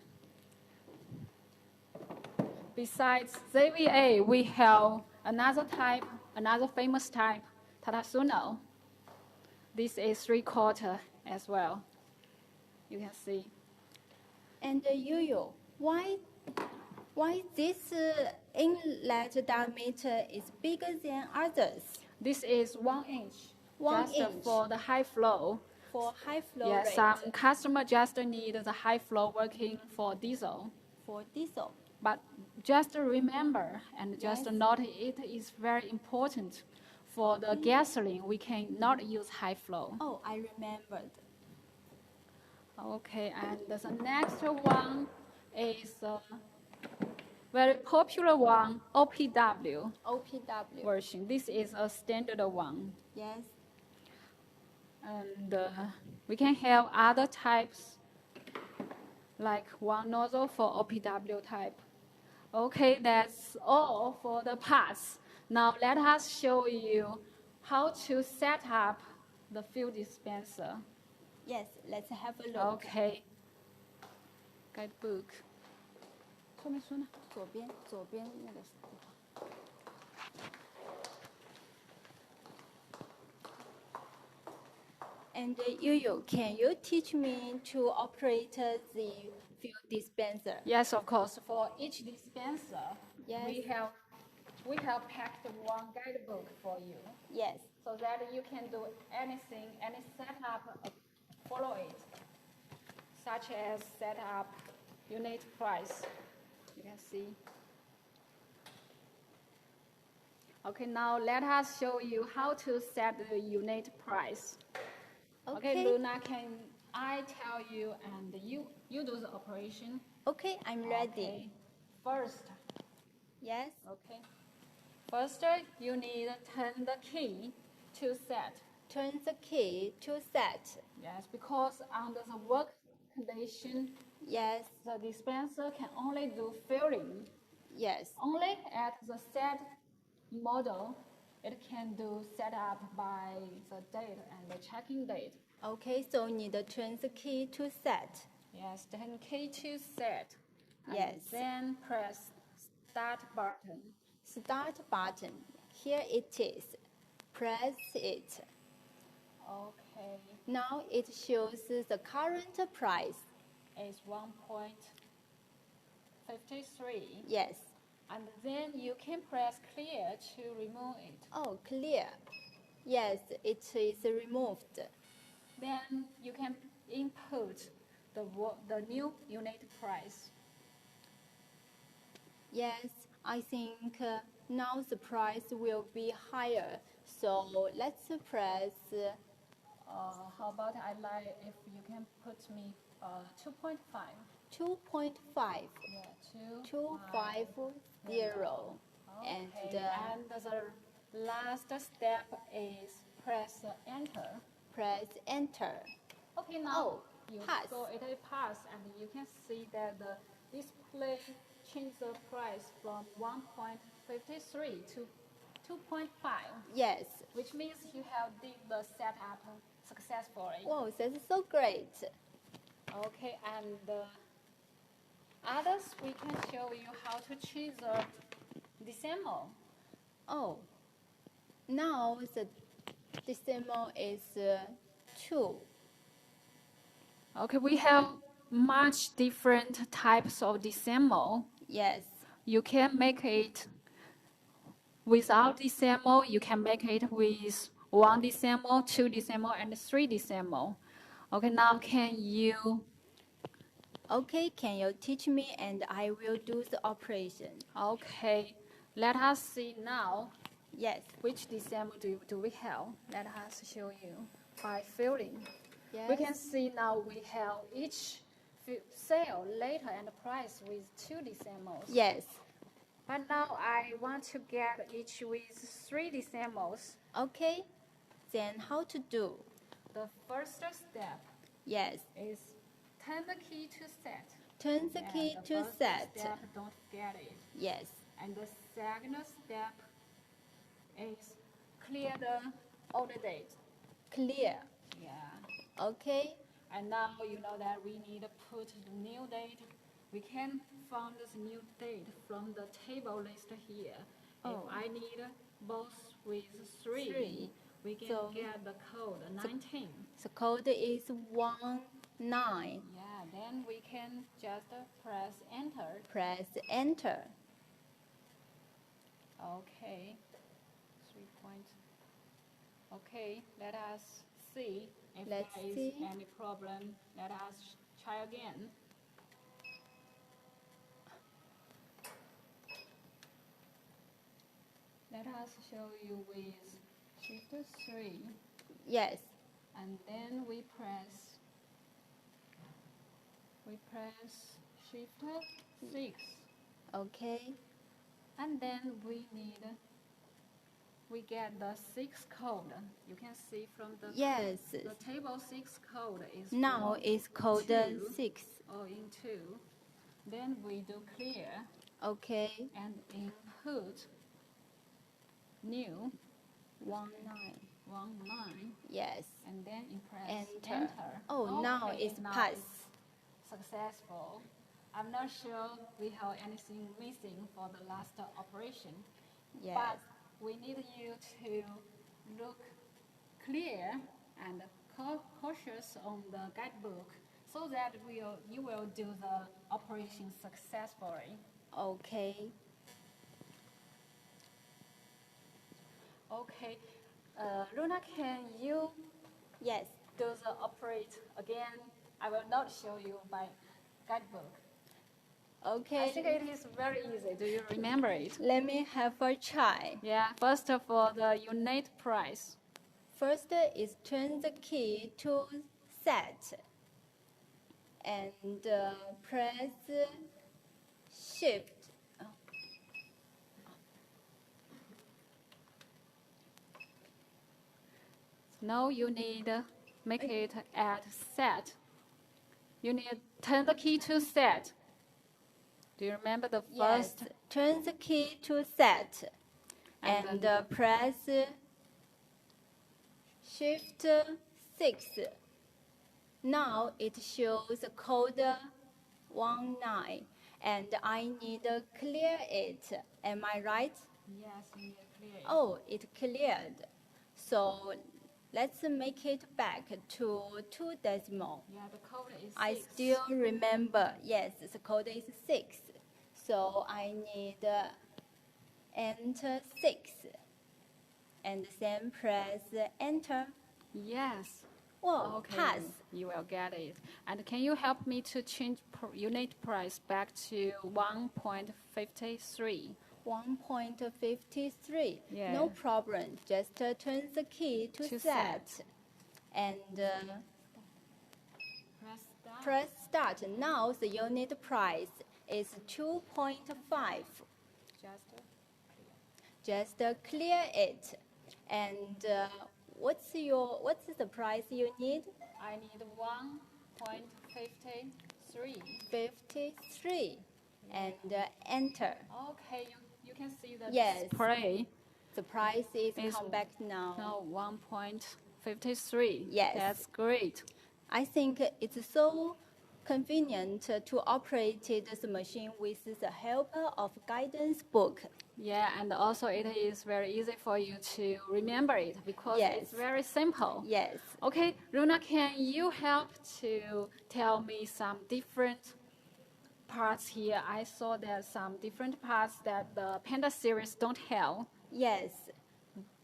Besides ZVA, we have another type, another famous type, Tatasuno. This is 3/4 as well. You can see. And Yo-Yo, why this inlet diameter is bigger than others? This is 1 inch, 1 just inch. for the high flow. For high flow Yeah, rate. some customer just need the high flow working for diesel. For diesel. But just remember and just Yes. note it is very important. For the gasoline, we cannot use high flow. Oh, I remembered. Okay, and the next one is a very popular one, OPW OPW. version. This is a standard one. Yes. And we can have other types, like one nozzle for OPW type. Okay, that's all for the parts. Now let us show you how to set up the fuel dispenser. Yes, let's have a look. Okay. Guidebook. 说没说呢？左边那个。And can you teach me to operate the fuel dispenser? Yes, of course. For each dispenser, Yes. we have packed one guidebook for you, Yes. so that you can do anything, any setup, follow it, such as set up unit price. You can see. Okay, now let us show you how to set the unit price. Okay, Luna, can I tell you and you do the operation? Okay, I'm ready. Okay. First, Yes. okay. First, you need to turn the key to set. Turn the key to set. Yes, because under the work condition, Yes. the dispenser can only do filling. Yes. Only at the set model, it can do setup by the date and the checking date. Okay, so need to turn the key to set. Yes, turn key to set. And Yes. then press start button. Start button. Here it is. Press it. Okay, Now it shows the current price. it's 1.53. Yes. And then you can press clear to remove it. Oh, clear. Yes, it is removed. Then you can input the new unit price. Yes, I think now the price will be higher. So let's press How about I like if you can put me 2.5. 2.5. Yeah, 250. Okay. And And the last step is press enter. press enter. Okay, now Oh, you pass. go it pass, and you can see that the display changed the price from 1.53 to 2.5, Yes. which means you have did the setup successfully. Wow, that's so great. Okay, and others we can show you how to change the decimal. Oh, now the decimal is 2. Okay, we have much different types of decimal. Yes. You can make it without decimal, you can make it with 1 decimal, 2 decimal, and 3 decimal. Okay, now can you? Okay, can you teach me and I will do the operation? Okay, let us see now Yes. which decimal do we have. Let us show you by filling. Yes. We can see now we have each sale, later, and price with 2 decimals. Yes. But now I want to get each with 3 decimals. Okay. Then how to do? The first step Yes. is turn the key to set. Turn the key And to the first set. step, don't forget it. Yes. And the second step is clear the older date. Clear. Yeah. Okay. And now you know that we need to put the new date. We can find this new date from the table list here. Oh. If I need both with 3, 3. we can So- get the code 19. The code is 19. Yeah, then we can just press enter. Press enter. Okay. 3 point. Okay, let us see If Let's there is see. any problem, let us try again. Let us show you with shift 3, Yes. and then we press shift 6, Okay. and then we get the 6 code. You can see from the Yes. the table 6 code is Now for it's code 2, 6. or in 2. Then we do clear Okay. and input new 19. 19, Yes. and then you press Enter. enter. Oh, now Okay, it's now pass. it's successful. I'm not sure we have anything missing for the last operation, Yes. but we need you to look clear and cautious on the guidebook so that you will do the operation successfully. Okay. Okay, Luna, can you Yes. do the operate again? I will not show you my guidebook. Okay. I think it is very easy. Do you remember it? Let me have a try. Yeah, first of all, the unit price. First is turn the key to set and press shift. Now you need make it at set. You need turn the key to set. Do you remember the Yes. first? Turn the key to set And and then- press shift 6. Now it shows code 19 and I need to clear it. Am I right? Yes, you need to clear it. Oh, it cleared. So let's make it back to 2 decimal. Yeah, the code is 6. I still remember, yes, the code is 6. So I need enter 6 and then press enter. Yes. Whoa, Okay, pass. you will get it. And can you help me to change unit price back to 1.53? 1.53. Yeah. No problem. Just turn the key to set. And Press start. press start. Now the unit price is 2.5. Just Just clear it. And what's the price you need? I need 1.53. 53. And enter. Okay, you can see the Yes. display. The price is Is come back now. Now 1.53. Yes. That's great. I think it's so convenient to operate this machine with the help of guidance book. Yeah, and also it is very easy for you to remember it because Yes. it's very simple. Yes. Okay, Luna, can you help to tell me some different parts here? I saw there's some different parts that the Panda series don't have. Yes.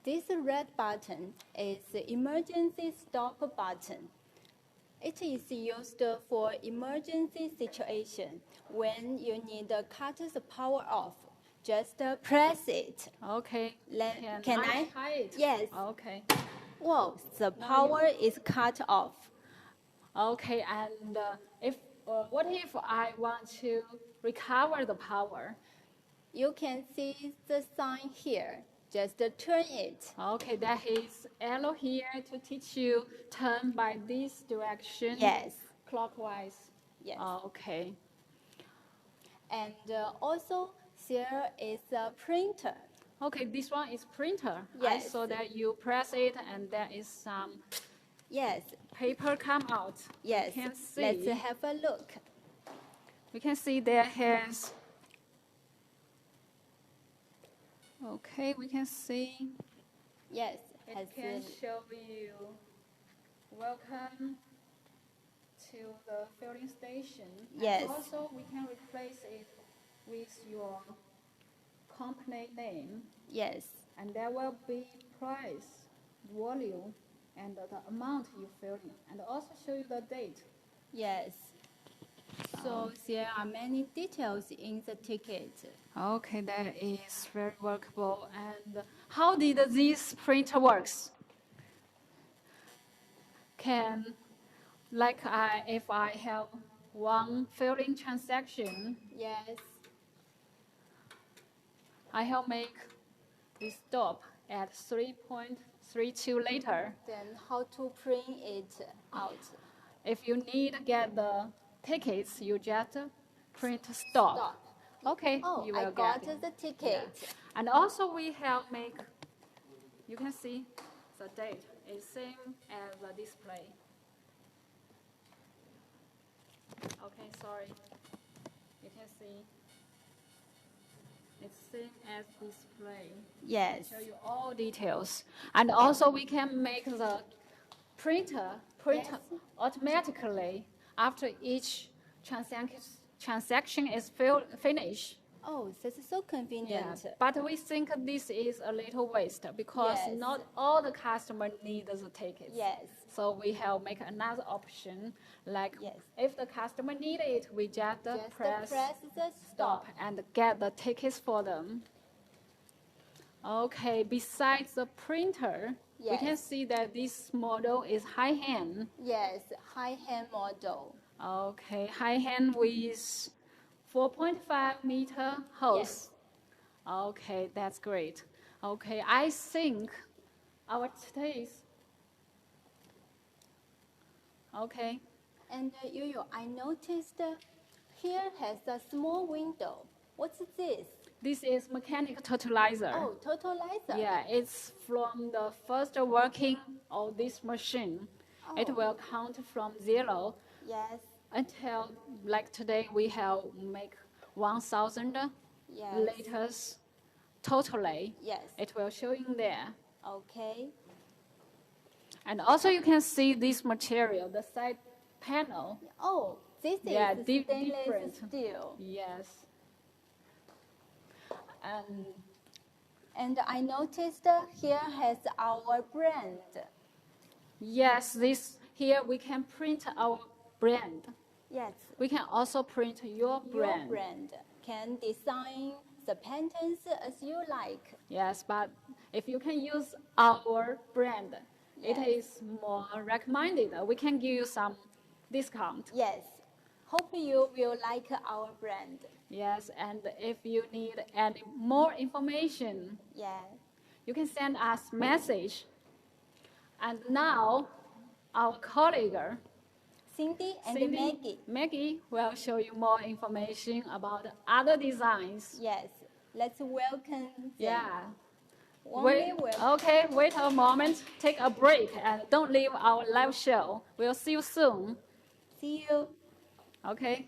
This red button is the emergency stop button. It is used for emergency situation. When you need to cut the power off, just press it. Okay. Can I? try it? Yes. Okay. Whoa, the power is cut off. Okay, and what if I want to recover the power? You can see the sign here. Just turn it. Okay, that is arrow here to teach you turn by this direction. Yes. Clockwise. Yes. Okay. And also, there is a printer. Okay, this one is printer. Yes. I saw that you press it and there is some Yes. paper come out. Yes. You can see. Let's have a look. You can see there has. Okay, we can see. Yes. It can show you welcome to the filling station. Yes. And also, we can replace it with your company name, Yes. and there will be price, volume, and the amount you fill in, and also show you the date. Yes. So there are many details in the ticket. Okay, that is very workable. And how did this printer works? Can, if I have one filling transaction, Yes. I have make this stop at 3.32 later. Then how to print it out? If you need to get the tickets, you just print stop. Stop. Okay, Oh, you I will got get it. the ticket. Yeah. And also we have make, you can see the date is same as the display. Okay, sorry. You can see it's same as display. Yes. Show you all details. And also we can make the printer print Yes. automatically after each transaction is finished. Oh, this is so convenient. But we think this is a little waste because Yes. not all the customer need the tickets. Yes. So we have make another option, like Yes. if the customer need it, we just, press the stop and get the tickets for them. Okay, besides the printer, we can Yes. see that this model is high hand. Yes, high hand model. Okay, high hand with 4.5 meter hose. Yes. Okay, that's great. Okay, I think our taste. Okay, And I noticed here has a small window. What's this? this is mechanical totalizer. Oh, totalizer. Yeah, it's from the first working of this machine. It Oh. will count from 0 Yes. until, like today, we have make 1,000 Yes. liters totally. Yes. It will show in there. Okay. And also you can see this material, the side panel. Oh, this is Different. stainless steel. Yes. And I noticed here has our brand. Yes, this here we can print our brand. Yes. We can also print your brand. Your brand can design the patterns as you like. Yes, but if you can use our brand, it Yes. is more recommended. We can give you some discount. Yes. Hope you will like our brand. Yes, and if you need any more information, Yeah. you can send us message. And now, our colleague, Cindy and Cindy, Maggie. will show you more information about other designs. Yes. Let's welcome them. Yeah. Warmly welcome. Okay, wait a moment. Take a break and don't leave our live show. We'll see you soon. See you. Okay.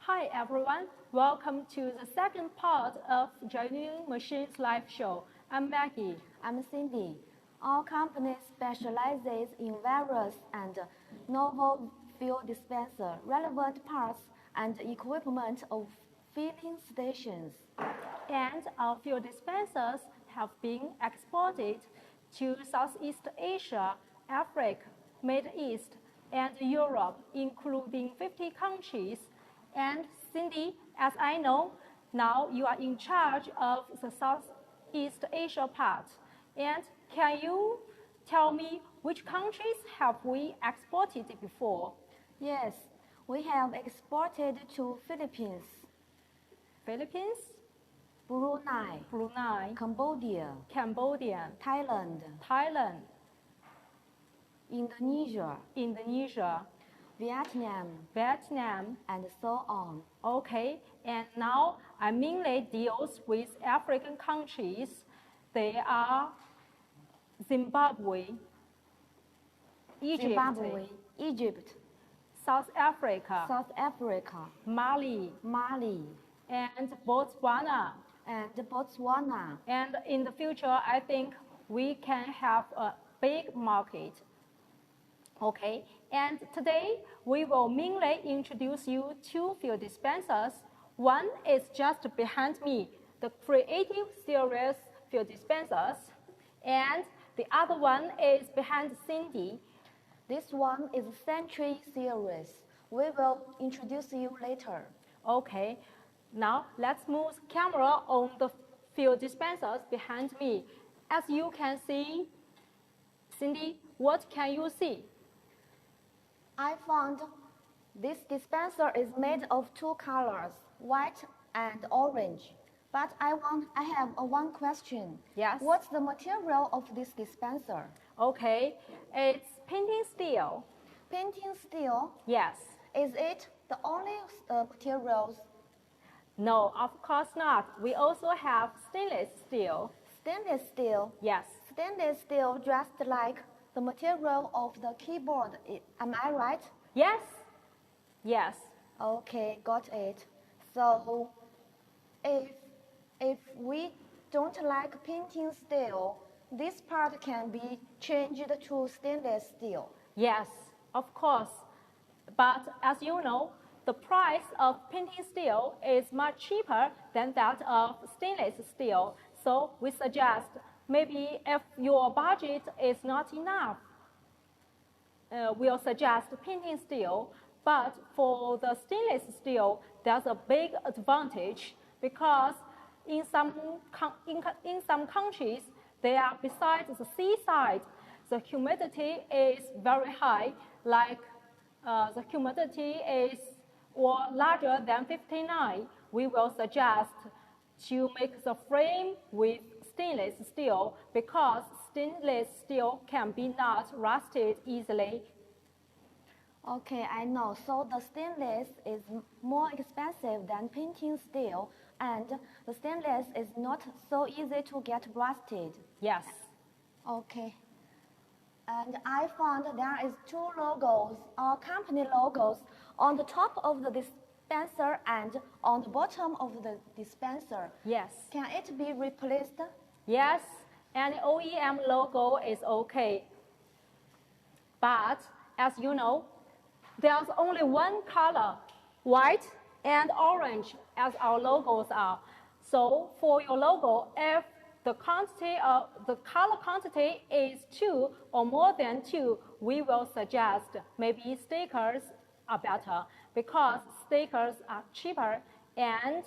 Hi everyone, welcome to the second part of Genuine Machines live show. I'm Maggie. I'm Cindy. Our company specializes in various and novel fuel dispenser, relevant parts, and equipment of filling stations. And our fuel dispensers have been exported to Southeast Asia, Africa, Middle East, and Europe, including 50 countries. And Cindy, as I know, now you are in charge of the Southeast Asia part. And can you tell me which countries have we exported before? Yes, we have exported to Philippines. Philippines? Brunei, Brunei, Cambodia, Cambodia, Thailand, Thailand, Indonesia, Indonesia, Vietnam, and so on. Okay, and now I mainly deals with African countries. They are Zimbabwe, Egypt, Zimbabwe, Egypt, South Africa, South Africa, Mali, Mali, and Botswana. and Botswana. And in the future, I think we can have a big market. Okay, and today we will mainly introduce you two fuel dispensers. One is just behind me, the Creative Series fuel dispensers, and the other one is behind Cindy. This one is Century series. We will introduce you later. Okay, now let's move camera on the fuel dispensers behind me. As you can see, Cindy, what can you see? I found this dispenser is made of two colors, white and orange. But I have one question. Yes. What's the material of this dispenser? Okay, it's painting steel. Painting steel? Yes. Is it the only materials? No, of course not. We also have stainless steel. Stainless steel? Yes. Stainless steel just like the material of the keyboard. Am I right? Yes. Yes. Okay, got it. So if we don't like painting steel, this part can be changed to stainless steel. Yes, of course. But as you know, the price of painting steel is much cheaper than that of stainless steel. So we suggest maybe if your budget is not enough, we'll suggest painting steel. But for the stainless steel, there's a big advantage because in some countries, they are besides the seaside, the humidity is very high, like the humidity is or larger than 59. We will suggest to make the frame with stainless steel because stainless steel can be not rusted easily. Okay, I know. So the stainless is more expensive than painting steel, and the stainless is not so easy to get rusted. Yes. Okay. And I found there is two logos, or company logos, on the top of the dispenser and on the bottom of the dispenser. Yes. Can it be replaced? Yes, any OEM logo is okay. But as you know, there's only one color, white and orange, as our logos are. So for your logo, if the color quantity is 2 or more than 2, we will suggest maybe stickers are better because stickers are cheaper and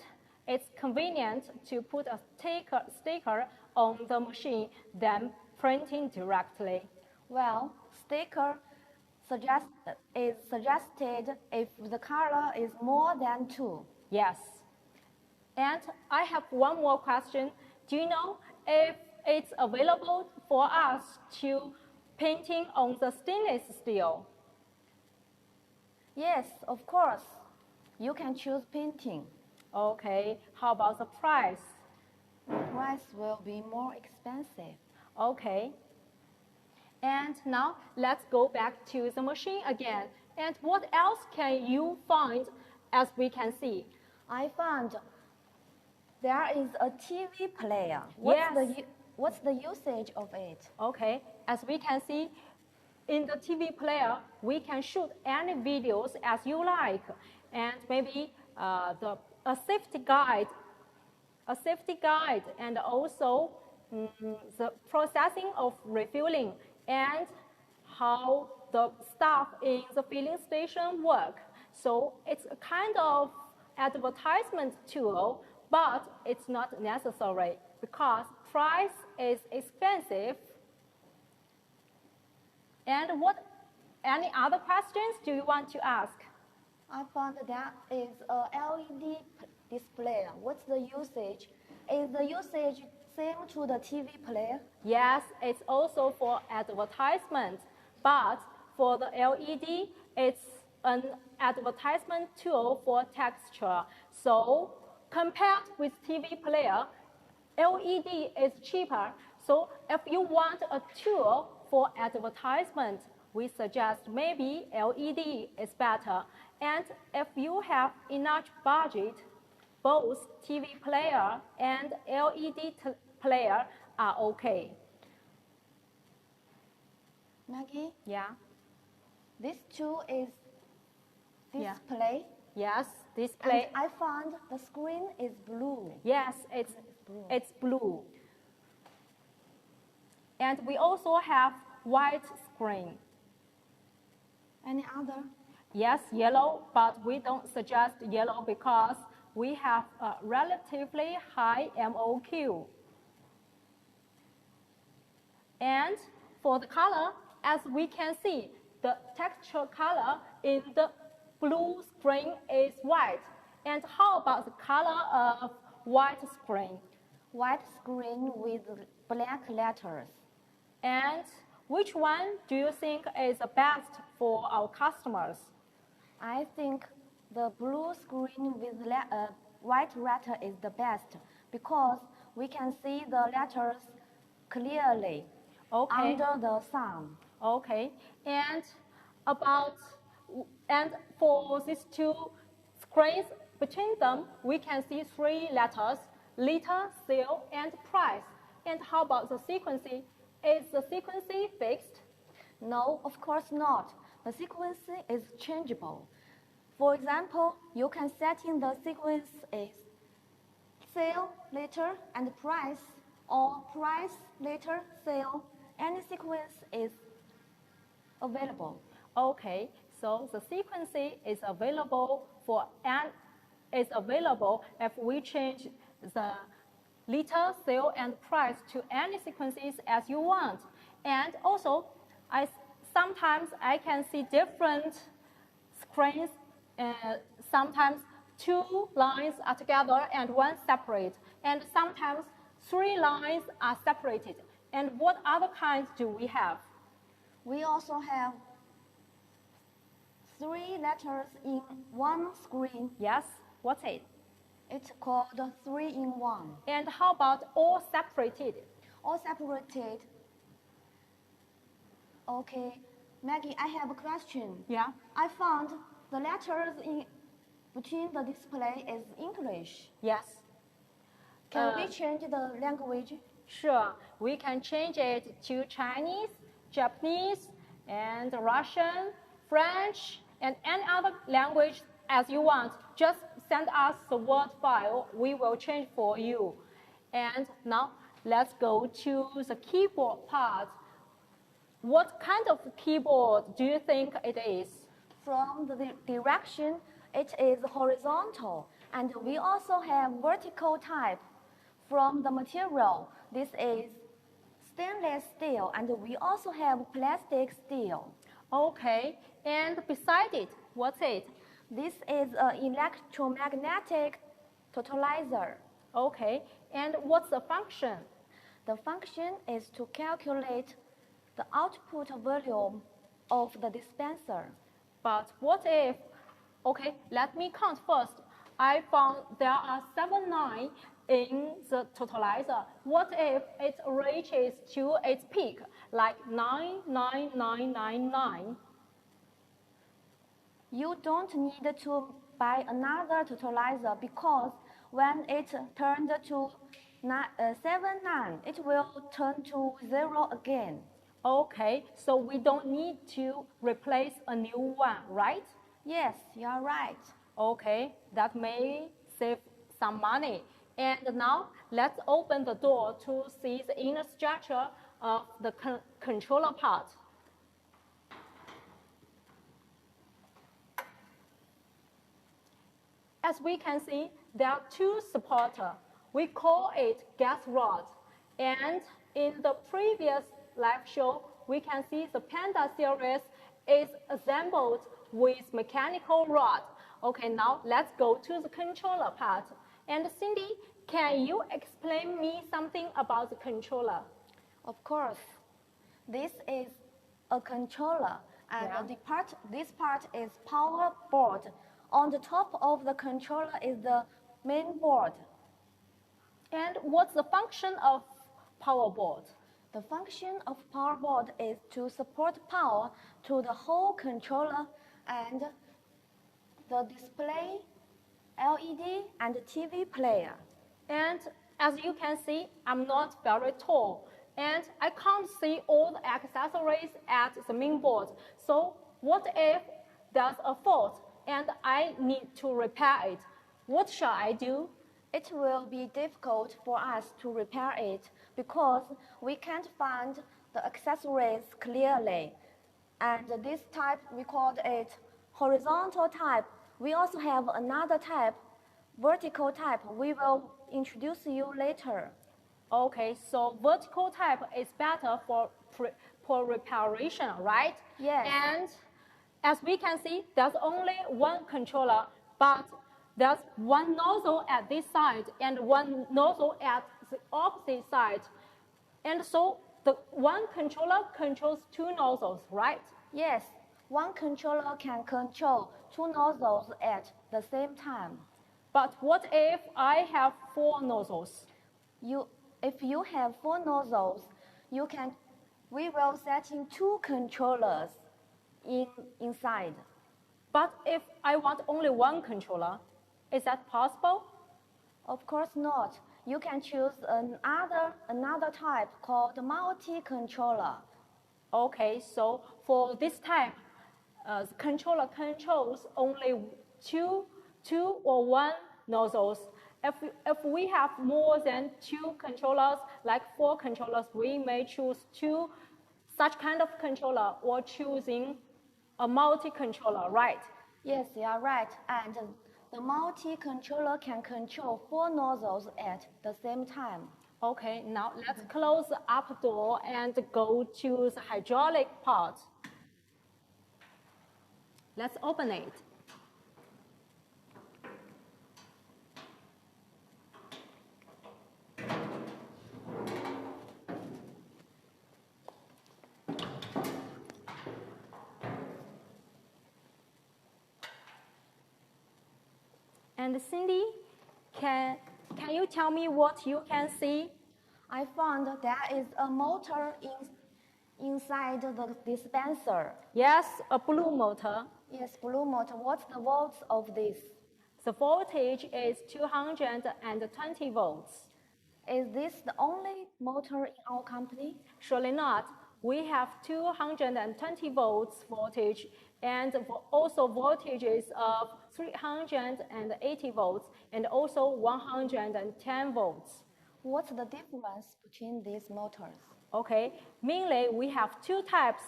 it's convenient to put a sticker on the machine than printing directly. Well, sticker is suggested if the color is more than 2. Yes. And I have one more question. Do you know if it's available for us to painting on the stainless steel? Yes, of course. You can choose painting. Okay, how about the price? Price will be more expensive. Okay. And now let's go back to the machine again. And what else can you find as we can see? I found there is a TV player. What's the usage of it? Okay, as we can see, in the TV player, we can shoot any videos as you like. And maybe a safety guide, and also the processing of refueling and how the staff in the filling station work. So it's a kind of advertisement tool, but it's not necessary because price is expensive. And any other questions do you want to ask? I found there is a LED display. What's the usage? Is the usage same to the TV player? Yes, it's also for advertisement, but for the LED, it's an advertisement tool for texture. So compared with TV player, LED is cheaper. So if you want a tool for advertisement, we suggest maybe LED is better. And if you have enough budget, both TV player and LED player are okay. Maggie, Yeah. this tool is Yeah. display. Yes, And display. I found the screen is blue. Yes, it's blue. And we also have white screen. Any other? Yes, yellow, but we don't suggest yellow because we have a relatively high MOQ. And for the color, as we can see, the texture color in the blue screen is white. And how about the color of white screen? White screen with black letters. And which one do you think is the best for our customers? I think the blue screen with white letter is the best because we can see the letters clearly Okay. under the sun. Okay. And for these two screens, between them, we can see three letters: liter, sale, and price. And how about the sequence? Is the sequence fixed? No, of course not. The sequence is changeable. For example, you can set in the sequence is sale, liter, and price, or price, liter, sale. Any sequence is available. Okay, so the sequence is available if we change the liter, sale, and price to any sequences as you want. And also, sometimes I can see different screens. Sometimes two lines are together and one separate, and sometimes three lines are separated. And what other kinds do we have? We also have three letters in one screen. Yes, what's it? It's called 3-in-1. And how about all separated? All separated. Okay, Maggie, I have a question. Yeah. I found the letters in between the display is English. Yes. Can we change the language? Sure, we can change it to Chinese, Japanese, and Russian, French, and any other language as you want. Just send us the Word file, we will change for you. And now let's go to the keyboard part. What kind of keyboard do you think it is? From the direction, it is horizontal, and we also have vertical type. From the material, this is stainless steel, and we also have plastic steel. Okay, and beside it, what's it? This is an electromagnetic totalizer. Okay, and what's the function? The function is to calculate the output volume of the dispenser. But what if, okay, let me count first. I found there are 7 lines in the totalizer. What if it reaches to its peak, like 99999? You don't need to buy another totalizer because when it turned to 79, it will turn to 0 again. Okay, so we don't need to replace a new one, right? Yes, you're right. Okay, that may save some money. And now let's open the door to see the inner structure of the controller part. As we can see, there are two supporters. We call it gas rod. And in the previous live show, we can see the Panda series is assembled with mechanical rod. Okay, now let's go to the controller part. And Cindy, Can you explain me something about the controller? Of course, this is a controller, and Yeah. this part is power board. On the top of the controller is the main board. And what's the function of power board? The function of power board is to support power to the whole controller and the display, LED, and TV player. And as you can see, I'm not very tall, and I can't see all the accessories at the main board. So what if there's a fault and I need to repair it? What shall I do? It will be difficult for us to repair it because we can't find the accessories clearly. And this type, we call it horizontal type. We also have another type, vertical type. We will introduce you later. Okay, so vertical type is better for reparation, right? Yes. And as we can see, there's only one controller, but there's one nozzle at this side and one nozzle at the opposite side. And so the one controller controls two nozzles, right? Yes, one controller can control two nozzles at the same time. But what if I have four nozzles? If you have four nozzles, we will set in two controllers inside. But if I want only one controller, is that possible? Of course not. You can choose another type called multi-controller. Okay, so for this type, the controller controls only two or one nozzles. If we have more than two controllers, like four controllers, we may choose such kind of controller or choosing a multi-controller, right? Yes, you are right. And the multi-controller can control four nozzles at the same time. Okay, now let's close the up door and go to the hydraulic part. Let's open it. And Cindy, can you tell me what you can see? I found there is a motor inside the dispenser. Yes, a blue motor. Yes, blue motor. What's the volts of this? The voltage is 220 volts. Is this the only motor in our company? Surely not. We have 220 volts voltage and also voltages of 380 volts and also 110 volts. What's the difference between these motors? Okay, mainly we have two types,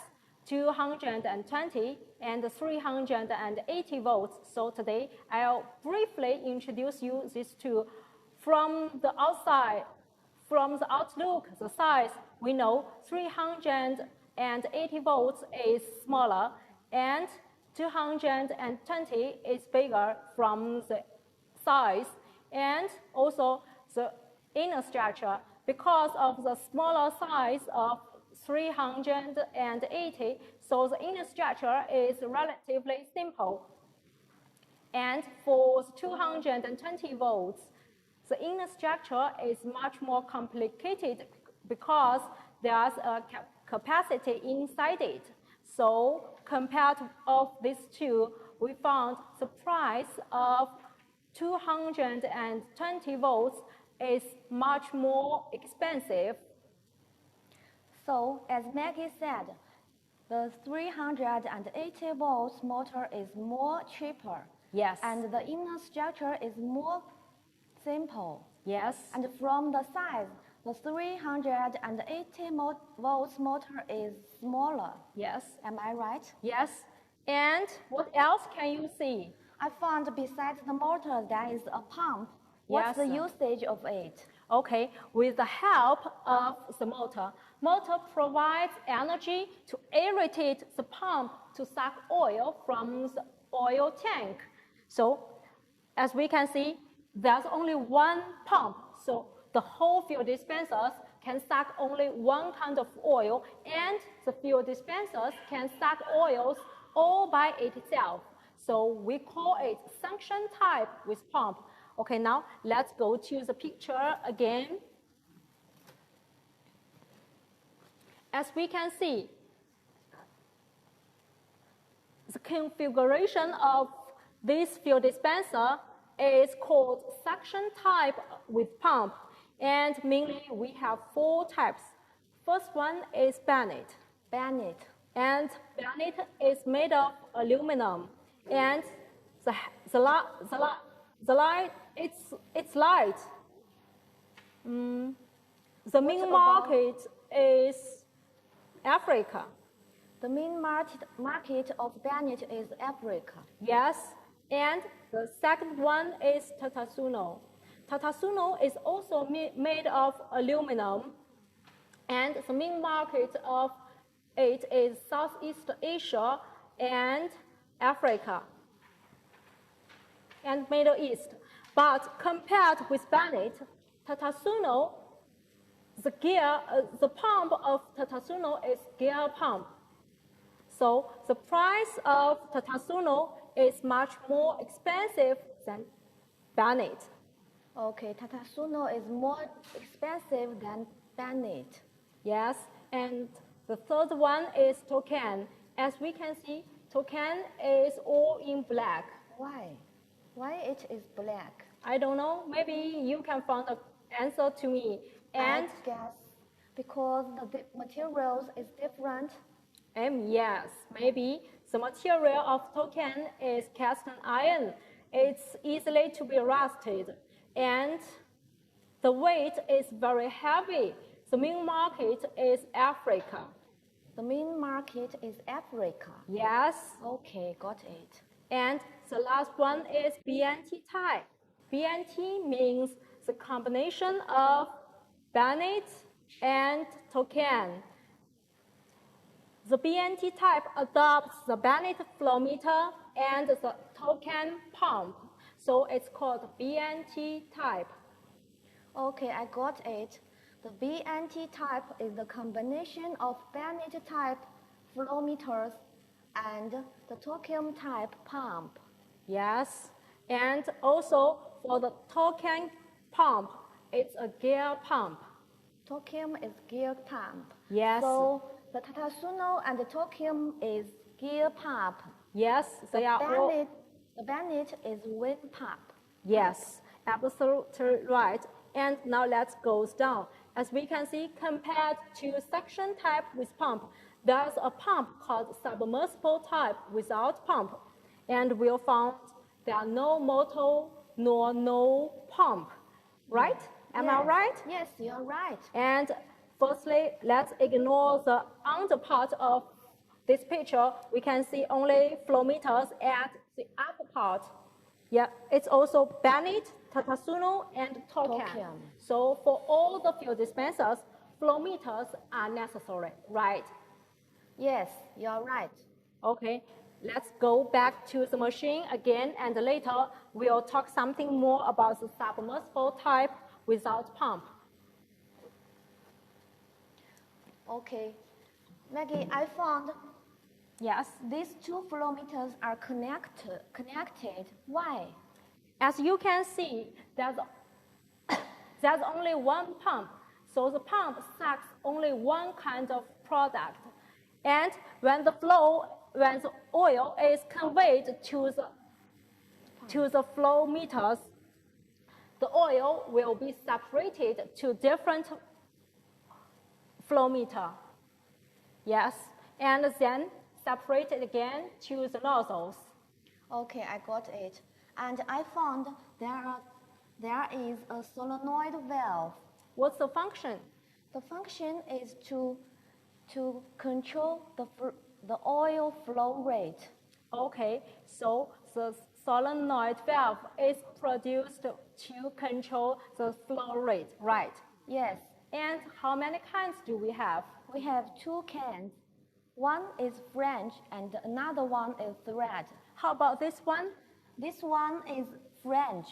220 and 380 volts. So today I'll briefly introduce you these two. From the outside, from the outlook, the size, we know 380 volts is smaller and 220 is bigger from the size and also the inner structure. Because of the smaller size of 380, so the inner structure is relatively simple. And for 220 volts, the inner structure is much more complicated because there's a capacity inside it. So compared of these two, we found the price of 220 volts is much more expensive. So, as Maggie said, the 380 volts motor is more cheaper. Yes. And the inner structure is more simple. Yes. And from the size, the 380 volts motor is smaller. Yes. Am I right? Yes. And what else can you see? I found besides the motor, there is a pump. What's the usage of it? Okay, with the help of the motor provides energy to irritate the pump to suck oil from the oil tank. So, as we can see, there's only one pump, So the whole fuel dispensers can suck only one kind of oil, and the fuel dispensers can suck oils all by itself. So we call it suction type with pump. Okay, now let's go to the picture again. As we can see, the configuration of this fuel dispenser is called suction type with pump. And mainly we have 4 types. First one is Bennett. Bennett. And Bennett is made of aluminum. And the light, it's light. The main market is Africa. The main market of Bennett is Africa. Yes, and the second one is Tatasuno. Tatasuno is also made of aluminum, and the main market of it is Southeast Asia and Africa and Middle East. But compared with Bennett, Tatasuno, the pump of Tatasuno is gear pump. So the price of Tatasuno is much more expensive than Bennett. Okay, Tatasuno is more expensive than Bennett. Yes, and the third one is Tokan. As we can see, Tokan is all in black. Why? Why it is black? I don't know. Maybe you can find an answer to me. And I guess because the materials is different. Yes, maybe the material of Tokan is cast iron. It's easily to be rusted, and the weight is very heavy. The main market is Africa. The main market is Africa. Yes. Okay, got it. And the last one is BNT type. BNT means the combination of Bennett and Tokan. The BNT type adopts the Bennett flow meter and the Tokan pump, so it's called BNT type. Okay, I got it. The BNT type is the combination of Bennett type flow meters and the Tokan type pump. Yes, and also for the Tokan pump, it's a gear pump. Tokan is gear pump. Yes. So the Tatasuno and the Tokan is gear pump. Yes, they are all. The Bennett is wind pump. Yes, absolutely right. And now let's go down. As we can see, compared to suction type with pump, there's a pump called submersible type without pump. And we'll find there are no motor nor no pump, right? Am I right? Yes, you're right. And firstly, let's ignore the under part of this picture. We can see only flow meters at the upper part. Yeah, it's also Bennett, Tatasuno, and Tokan. So for all the fuel dispensers, flow meters are necessary, right? Yes, you're right. Okay, let's go back to the machine again, and later we'll talk something more about the submersible type without pump. Okay. Maggie, I found Yes. these 2 flow meters are connected. Why? As you can see, there's only one pump. So the pump sucks only one kind of product. And when the oil is conveyed to the flow meters, the oil will be separated to different flow meter. Yes, and then separated again to the nozzles. Okay, I got it. And I found there is a solenoid valve. What's the function? The function is to control the oil flow rate. Okay, so the solenoid valve is produced to control the flow rate, right? Yes, And how many kinds do we have? we have 2 cans. One is French and another one is thread. How about this one? This one is French.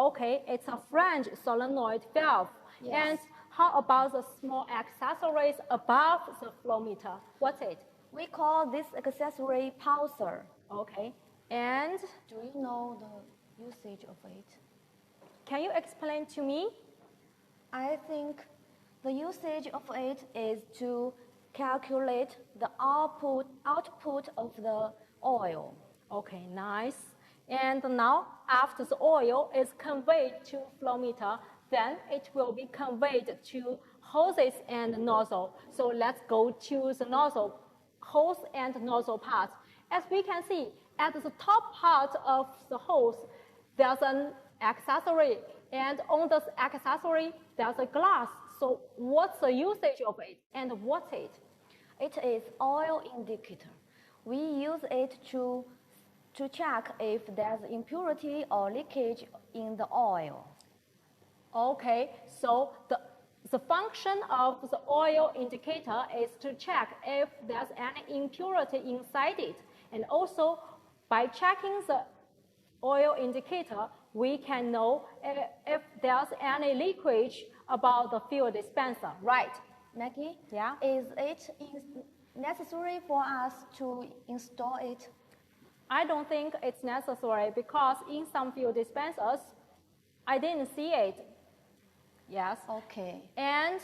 Okay, it's a French solenoid valve. Yes. And how about the small accessories above the flow meter? What's it? We call this accessory pulser. Okay, and Do you know the usage of it? can you explain to me? I think the usage of it is to calculate the output of the oil. Okay, nice. And now, after the oil is conveyed to flow meter, then it will be conveyed to hoses and nozzle. So let's go to the nozzle, hose and nozzle part. As we can see, at the top part of the hose, there's an accessory, and on this accessory, there's a glass. So what's the usage of it, and what's it? It is oil indicator. We use it to check if there's impurity or leakage in the oil. Okay, so the function of the oil indicator is to check if there's any impurity inside it. And also, by checking the oil indicator, we can know if there's any leakage about the fuel dispenser, right? Maggie? Yeah? Is it necessary for us to install it? I don't think it's necessary because in some fuel dispensers, I didn't see it. Yes. Okay. And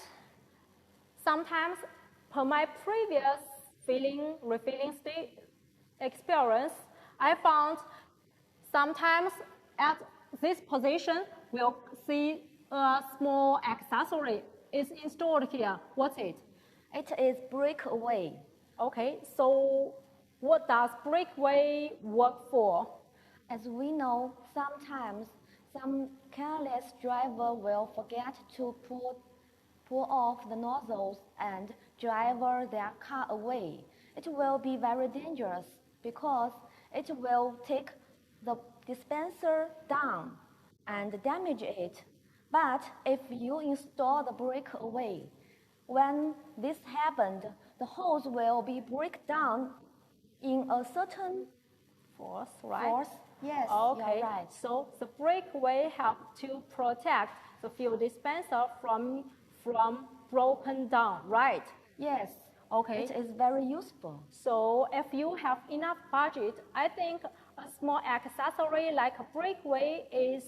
sometimes, per my previous refilling experience, I found sometimes at this position, we'll see a small accessory is installed here. What's it? It is breakaway. Okay, so what does breakaway work for? As we know, sometimes some careless driver will forget to pull off the nozzles and drive their car away. It will be very dangerous because it will take the dispenser down and damage it. But if you install the breakaway, when this happened, the hose will be break down in a certain Force, right? force. Yes, Okay, you're right. so the breakaway helps to protect the fuel dispenser from broken down, right? Yes. Okay. It is very useful. So if you have enough budget, I think a small accessory like a breakaway is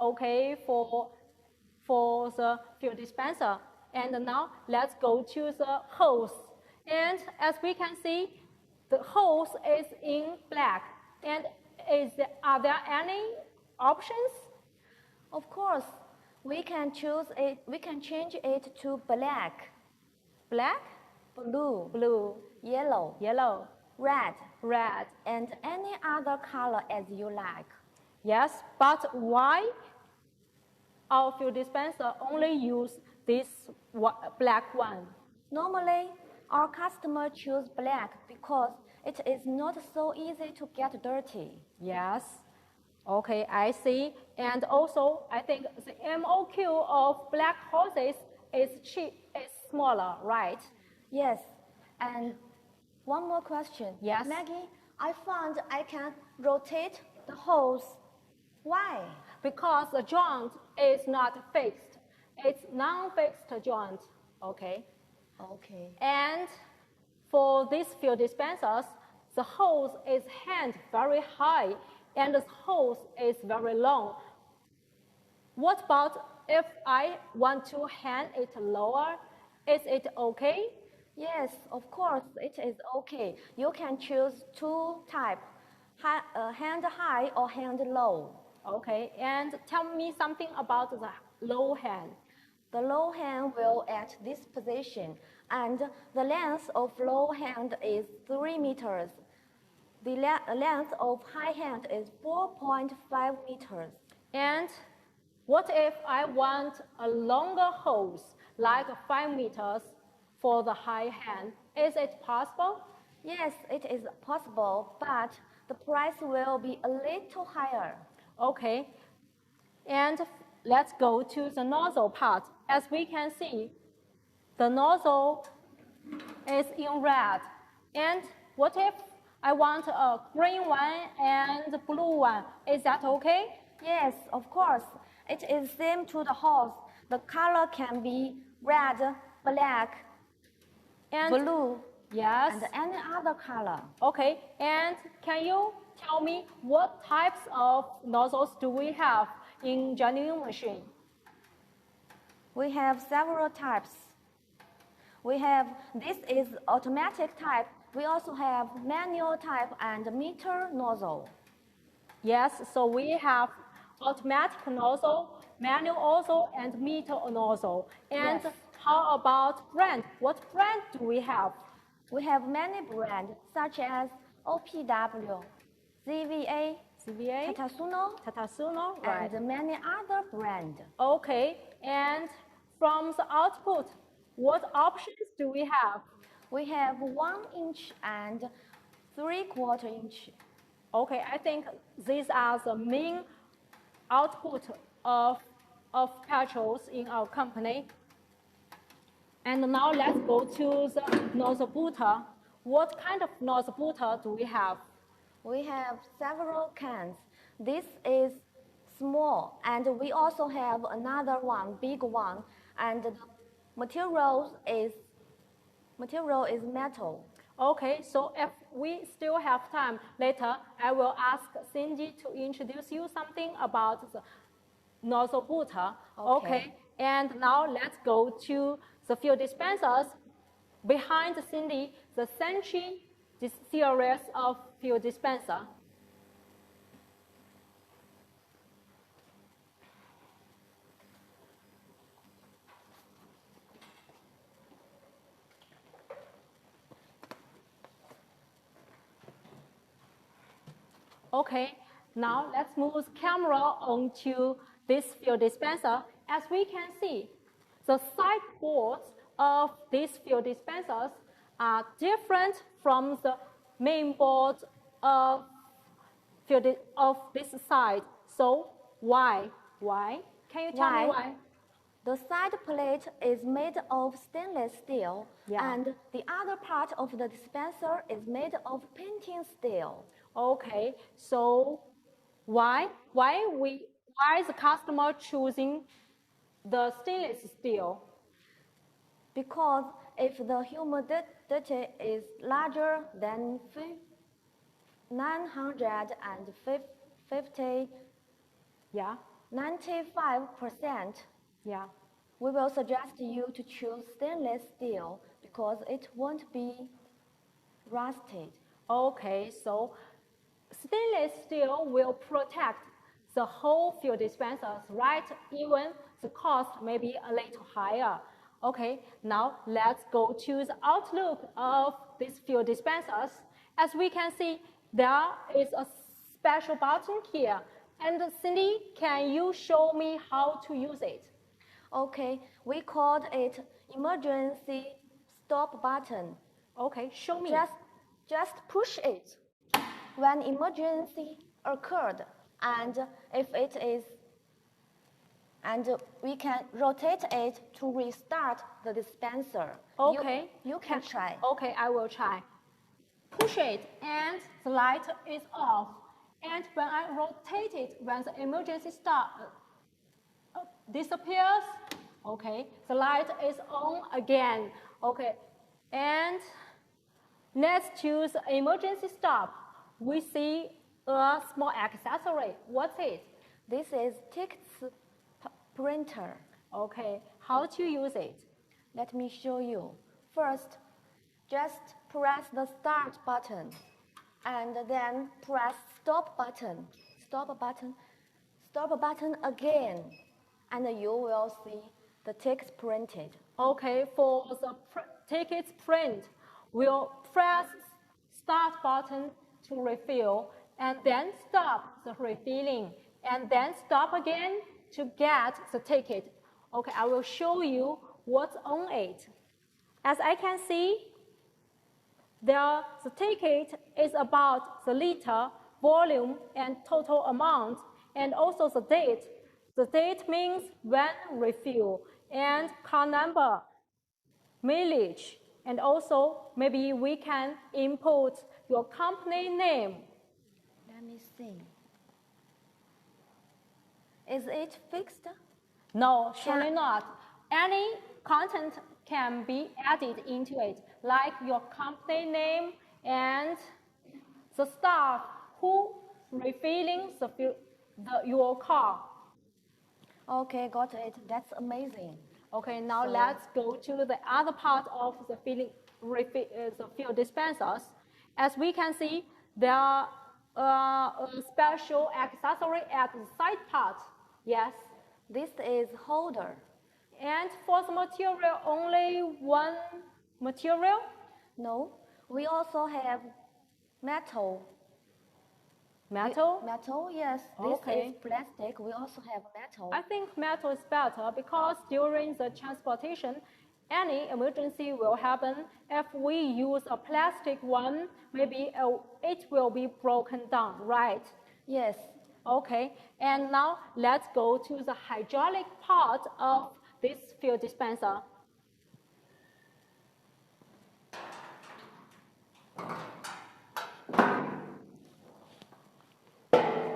okay for the fuel dispenser. And now let's go to the hose. And as we can see, the hose is in black. And are there any options? Of course, we can choose it. We can change it to black, Black, blue, blue, yellow, yellow, red, red. and any other color as you like. Yes, but why our fuel dispenser only use this black one? Normally, our customer choose black because it is not so easy to get dirty. Yes. Okay, I see. And also, I think the MOQ of black hoses is smaller, right? Yes. And one more question. Yes. Maggie, I found I can rotate the hose. Why? Because the joint is not fixed. It's non-fixed joint, okay? Okay. And for these fuel dispensers, the hose is held very high and the hose is very long. What about if I want to hand it lower? Is it okay? Yes, of course, it is okay. You can choose two types, hand high or hand low. Okay, and tell me something about the low hand. The low hand will at this position, and the length of low hand is 3 meters. The length of high hand is 4.5 meters. And what if I want a longer hose, like 5 meters for the high hand? Is it possible? Yes, it is possible, but the price will be a little higher. Okay, and let's go to the nozzle part. As we can see, the nozzle is in red. And what if I want a green one and blue one? Is that okay? Yes, of course. It is same to the hose. The color can be red, black, And blue, yes. and any other color. Okay, and can you tell me what types of nozzles do we have in genuine machine? We have several types. This is automatic type. We also have manual type and meter nozzle. Yes, so we have automatic nozzle, manual nozzle, and meter nozzle. And Yes. how about brand? What brand do we have? We have many brands such as OPW, ZVA, CVA, Tatasuno, Tatasuno, right? and many other brands. Okay, and from the output, what options do we have? We have 1 inch and 3/4 inch. Okay, I think these are the main output of petrols in our company. And now let's go to the nozzle booter. What kind of nozzle booter do we have? We have several cans. This is small, and we also have another one, big one, and the material is metal. Okay, so if we still have time later, I will ask Cindy to introduce you something about the nozzle booter. Okay. And now let's go to the fuel dispensers. Behind Cindy, the Senchi series of fuel dispenser. Okay, now let's move the camera onto this fuel dispenser. As we can see, the side boards of these fuel dispensers are different from the main board of this side. So why? Why? Can you tell me why? The side plate is made of stainless steel, Yeah. and the other part of the dispenser is made of painting steel. Okay, so why is the customer choosing the stainless steel? Because if the humidity is larger than 950, Yeah, 95%, yeah. we will suggest you to choose stainless steel because it won't be rusted. Okay, so stainless steel will protect the whole fuel dispensers, right? Even the cost may be a little higher. Okay, now let's go to the outlook of these fuel dispensers. As we can see, there is a special button here. And Cindy, can you show me how to use it? Okay, we called it emergency stop button. Okay, show me. Just push it when emergency occurred, and we can rotate it to restart the dispenser. Okay. You can try. Okay, I will try. Push it and the light is off. And when I rotate it, when the emergency stop disappears, okay, the light is on again. Okay, and next to the emergency stop, we see a small accessory. What's it? This is tickets printer. Okay, how to use it? Let me show you. First, just press the start button, and then press stop button again, and you will see the tickets printed. Okay, for the tickets print, we'll press start button to refill, and then stop the refilling, and then stop again to get the ticket. Okay, I will show you what's on it. As I can see, the ticket is about the liter, volume, and total amount, and also the date. The date means when refill, and car number, mileage, and also maybe we can input your company name. Let me see. Is it fixed? No, surely not. Any content can be added into it, like your company name and the staff who refilling your car. Okay, got it. That's amazing. Okay, now So- let's go to the other part of the the fuel dispensers. As we can see, there are a special accessory at the side part. Yes. This is holder. And for the material, only one material? No, we also have metal. Metal? Metal, yes. This Okay. is plastic. We also have metal. I think metal is better because during the transportation, any emergency will happen. If we use a plastic one, maybe it will be broken down, right? Yes. Okay, and now let's go to the hydraulic part of this fuel dispenser.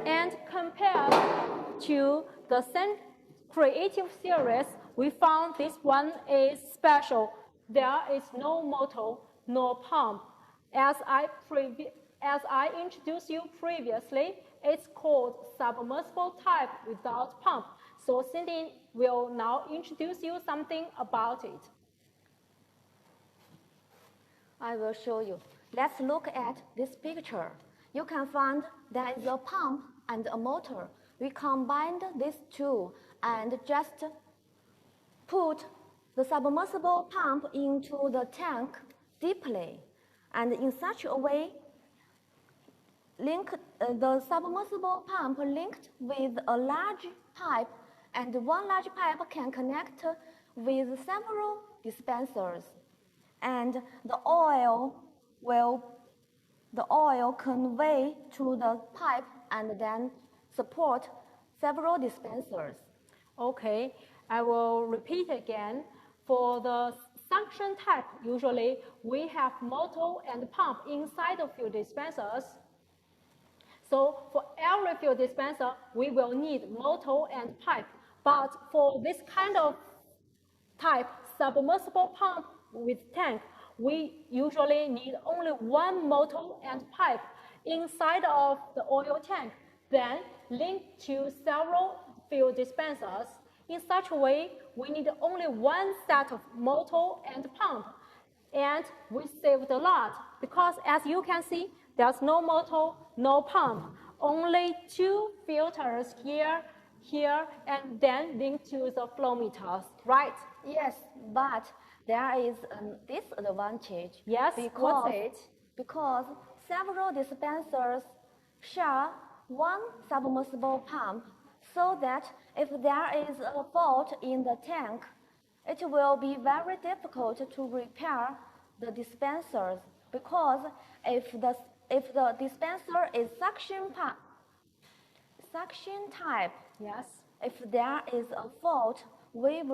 And compared to the Creative series, we found this one is special. There is no motor, no pump. As I introduced you previously, it's called submersible type without pump. So Cindy will now introduce you something about it. I will show you. Let's look at this picture. You can find there is a pump and a motor. We combined these two and just put the submersible pump into the tank deeply. And in such a way, the submersible pump linked with a large pipe, and one large pipe can connect with several dispensers. And the oil convey to the pipe and then support several dispensers. Okay, I will repeat again. For the suction type, usually we have motor and pump inside the fuel dispensers. So for every fuel dispenser, we will need motor and pipe. But for this kind of type, submersible pump with tank, we usually need only one motor and pipe inside of the oil tank, then linked to several fuel dispensers. In such a way, we need only one set of motor and pump. And we saved a lot because as you can see, there's no motor, no pump, only two filters here, and then linked to the flow meters, right? Yes, but there is a disadvantage. Yes, what's it? Because several dispensers share one submersible pump, so that if there is a fault in the tank, it will be very difficult to repair the dispensers, because if the dispenser is suction type, Yes. if there is a fault, it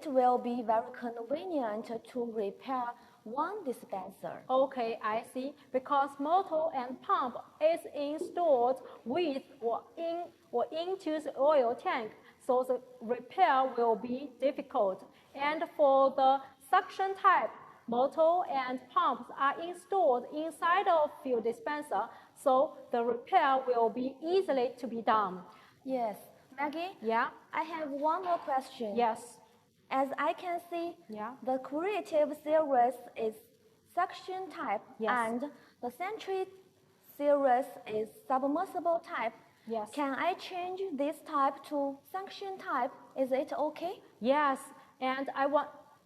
will be very convenient to repair one dispenser. Okay, I see. Because motor and pump is installed with or into the oil tank, so the repair will be difficult. And for the suction type, motor and pumps are installed inside of fuel dispenser, so the repair will be easily to be done. Yes. Maggie? Yeah? I have one more question. Yes. As I can see, Yeah. the Creative series is suction type, Yes. and the Century series is submersible type. Yes. Can I change this type to suction type? Is it okay? Yes, and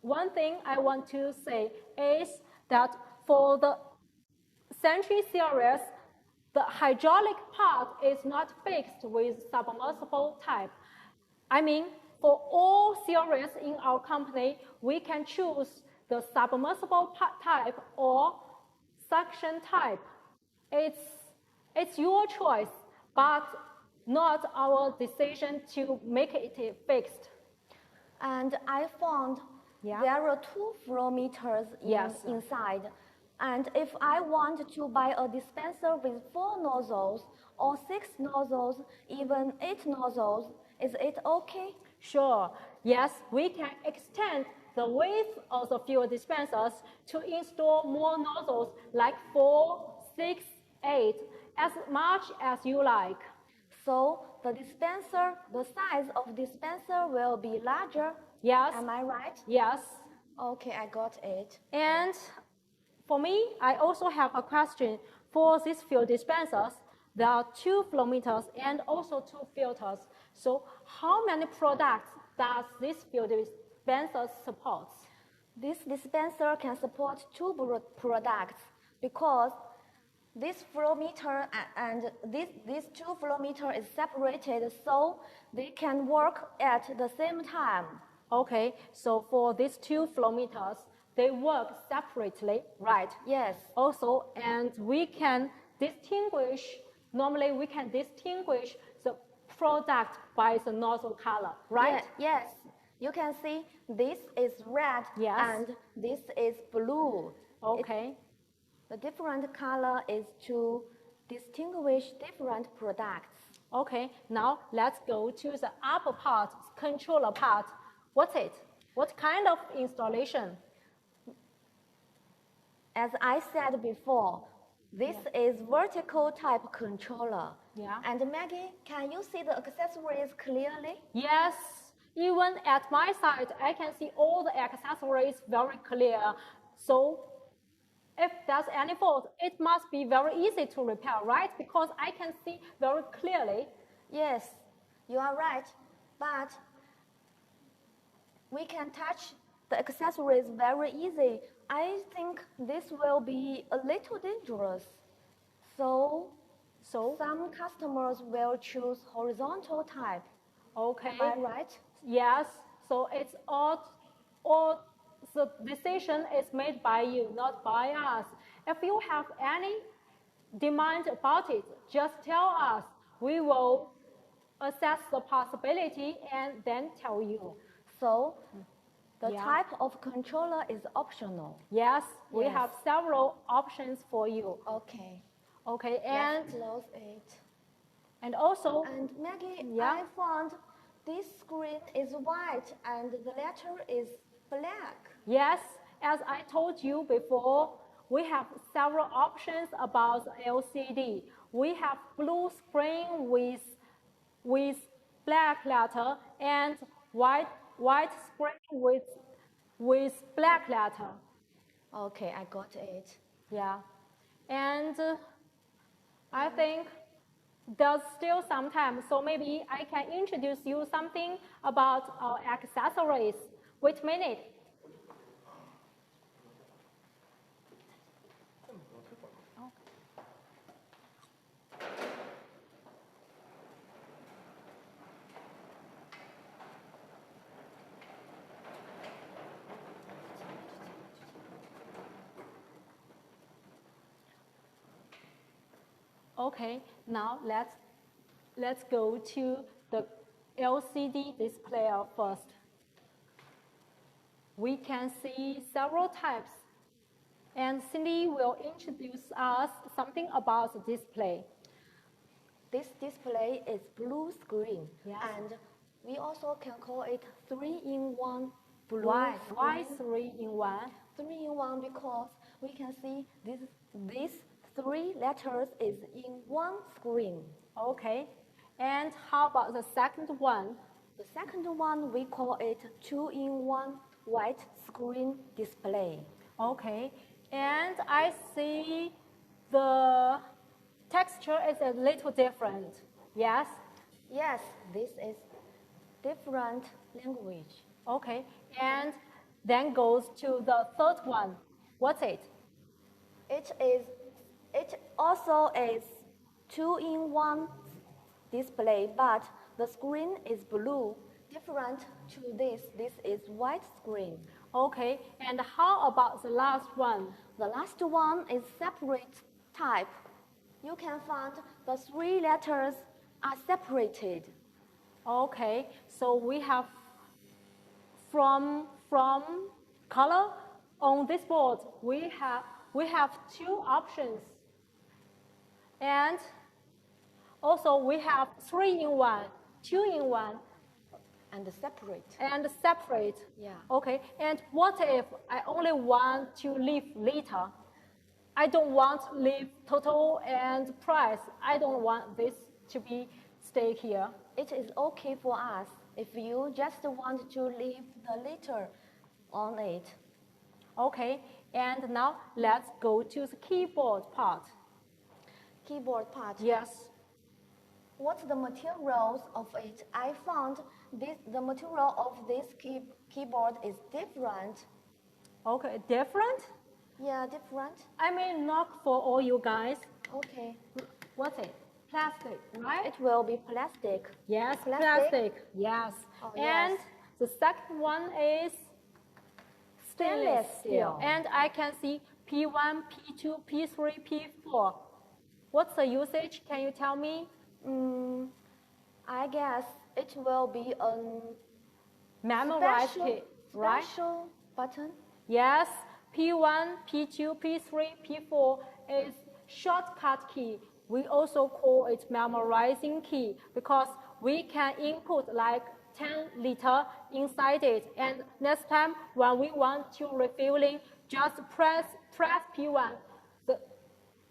one thing I want to say is that for the Century series, the hydraulic part is not fixed with submersible type. I mean, for all series in our company, we can choose the submersible type or suction type. It's your choice, but not our decision to make it fixed. And I found Yeah. there are two flow meters Yes. inside. And if I want to buy a dispenser with 4 nozzles or 6 nozzles, even 8 nozzles, is it okay? Sure. Yes, we can extend the width of the fuel dispensers to install more nozzles like 4, 6, 8, as much as you like. So the size of dispenser will be larger. Yes. Am I right? Yes. Okay, I got it. And for me, I also have a question. For these fuel dispensers, there are 2 flow meters and also 2 filters. So how many products does this fuel dispenser support? This dispenser can support 2 products because this flow meter and this 2 flow meter is separated so they can work at the same time. Okay, so for these 2 flow meters, they work separately, right? Yes. Also, and normally we can distinguish the product by the nozzle color, right? Yes. You can see this is red Yes. and this is blue. Okay. The different color is to distinguish different products. Okay, now let's go to the upper part, controller part. What's it? What kind of installation? As I said before, this is vertical type controller. Yeah. And Maggie, can you see the accessories clearly? Yes, even at my side, I can see all the accessories very clear. So if there's any fault, it must be very easy to repair, right? Because I can see very clearly. Yes, you are right. But we can touch the accessories very easy. I think this will be a little dangerous. So some customers will choose horizontal type. Okay. Am I right? Yes, so it's all the decision is made by you, not by us. If you have any demand about it, just tell us. We will assess the possibility and then tell you. So the Yeah. type of controller is optional. Yes, we Yes. have several options for you. Okay. Okay, Let's close it. and also, And Maggie, Yeah. I found this screen is white and the letter is black. yes, as I told you before, we have several options about LCD. We have blue screen with black letter and white screen with black letter. Okay, I got it. Yeah, and I think there's still some time, so maybe I can introduce you something about our accessories. Wait a minute. Okay, now let's go to the LCD display first. We can see several types, and Cindy will introduce us something about the display. This display is blue screen. Yes. And we also can call it 3-in-1 blue Why screen. 3-in-1? 3-in-1 because we can see these 3 letters is in one screen. Okay, and how about the second one? The second one, we call it 2-in-1 white screen display. Okay, and I see the texture is a little different. Yes? Yes, this is different language. Okay, and then goes to the third one. What's it? It also is 2-in-1 display, but the screen is blue, different to this. This is white screen. Okay, and how about the last one? The last one is separate type. You can find the 3 letters are separated. Okay, so we have from color on this board, we have we have 2 options. And also we have 3-in-1, 2-in-1, And separate. and separate. Yeah. Okay, and what if I only want to leave liter? I don't want leave total and price. I don't want this to be stay here. It is okay for us if you just want to leave the liter on it. Okay, and now let's go to the keyboard part. Keyboard part. Yes. What's the materials of it? I found the material of this keyboard is different. Okay, different? Yeah, different. I mean, not for all you guys. Okay. What's it? Plastic, right? It will be plastic. Yes, Plastic? plastic. Yes. Oh, and yes. the second one is stainless steel. And I can see P1, P2, P3, P4. What's the usage? Can you tell me? I guess it will be a Memorize key, right? special button. Yes, P1, P2, P3, P4 is shortcut key. We also call it memorizing key because we can input like 10 liter inside it. And next time when we want to refilling, just press P1.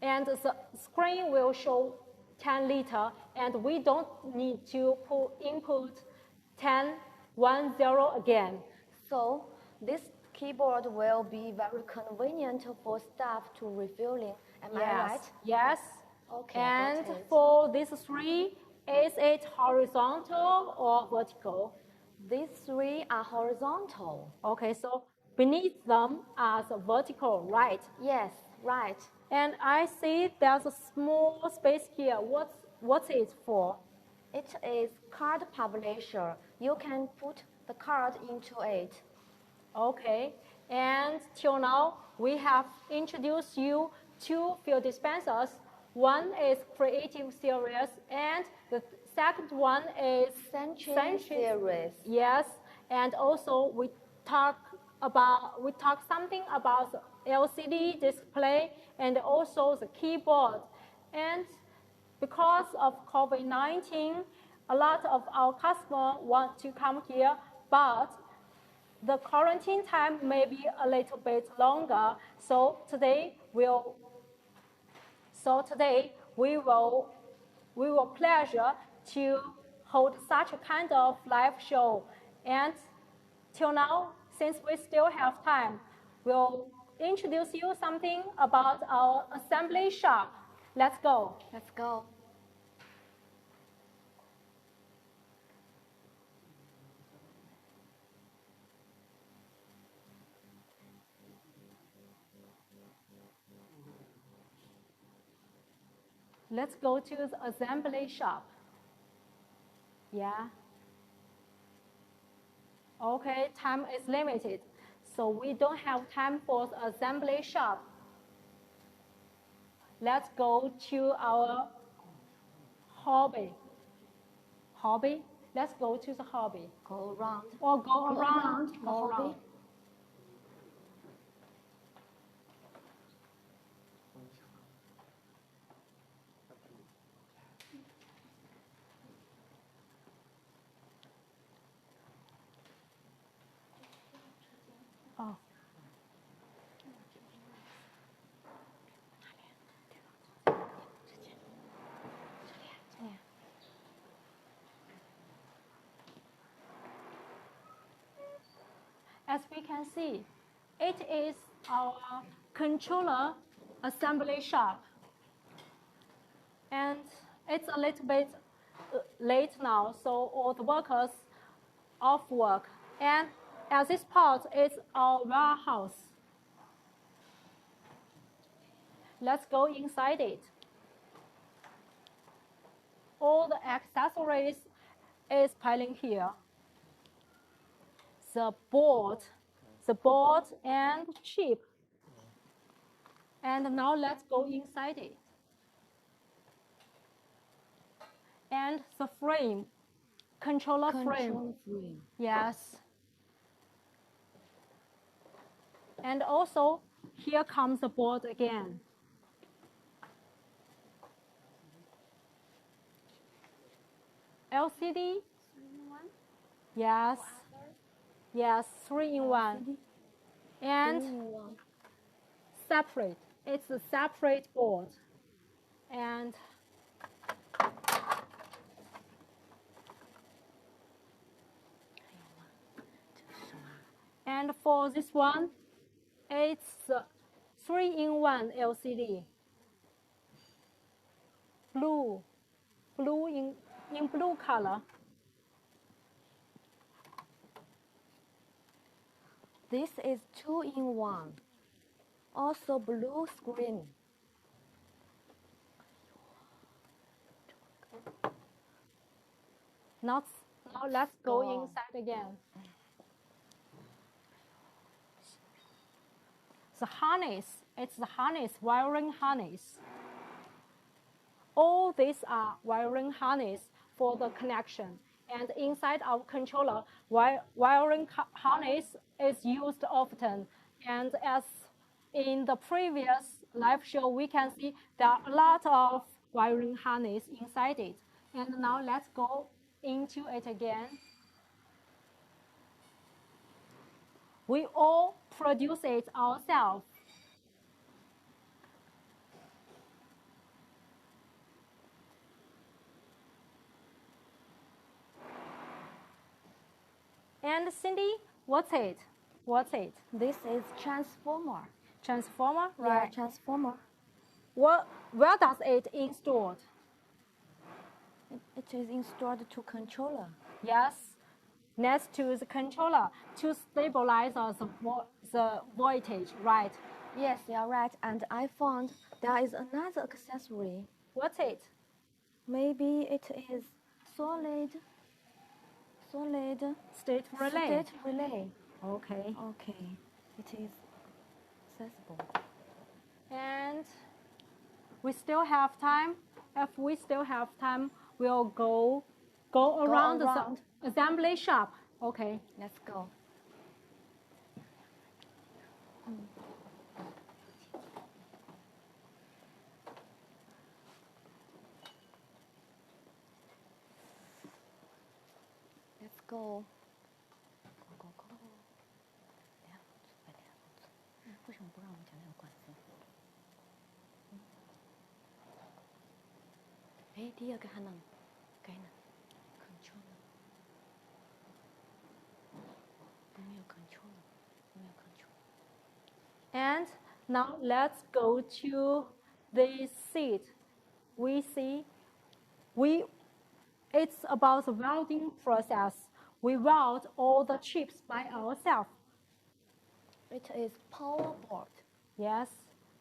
And the screen will show 10 liter, and we don't need to input 10, 1, 0 again. So this keyboard will be very convenient for staff to refilling. Am I right? Yes. Okay, And got it. for these 3, is it horizontal or vertical? These 3 are horizontal. Okay, so beneath them are vertical, right? Yes, right. And I see there's a small space here. What's it for? It is card publisher. You can put the card into it. Okay, and till now, we have introduced you 2 fuel dispensers. One is Creative Series, and the second one is Century Series. Yes, and also we talk something about the LCD display and also the keyboard. And because of COVID-19, a lot of our customers want to come here, but the quarantine time may be a little bit longer. So today we will pleasure to hold such a kind of live show. And till now, since we still have time, we'll introduce you something about our assembly shop. Let's go. Let's go. Let's go to the assembly shop. Yeah. Okay, time is limited, so we don't have time for the assembly shop. Let's go to our hobby. Hobby? Let's go to the hobby. Go around. Or go around the hobby. hobby. Oh. As we can see, it is our controller assembly shop. And it's a little bit late now, so all the workers off work. And as this part is our warehouse. Let's go inside it. All the accessories is piling here. The board and chip. And now let's go inside it. And the frame, controller frame. Yes. And also Here comes the board again. LCD? Yes. Yes, 3-in-1. And separate. It's a separate board. And for this one, it's a 3-in-1 LCD. Blue in blue color. This is 2-in-1. Also blue screen. Now let's go inside again. The harness, it's the harness, wiring harness. All these are wiring harness for the connection. And inside our controller, wiring harness is used often. And as in the previous live show, we can see there are a lot of wiring harness inside it. And now let's go into it again. We all produce it ourselves. And Cindy, what's it? What's it? This is transformer. Transformer, right? Yeah, transformer. Where does it installed? It is installed to controller. Yes, next to the controller to stabilize the voltage, right? Yes, you are right. And I found there is another accessory. What's it? Maybe it is solid State relay. state relay. Okay. Okay, it is accessible. And we still have time. If we still have time, we'll go around the assembly shop. Okay. Let's go. Let's go. Go, go, go. 为什么不让我们前面有管子？哎，第二个还能改呢 ，controller。没有 controller，没有 controller。 And now let's go to the seat. We see, it's about the welding process. We weld all the chips by ourselves. It is power board. Yes,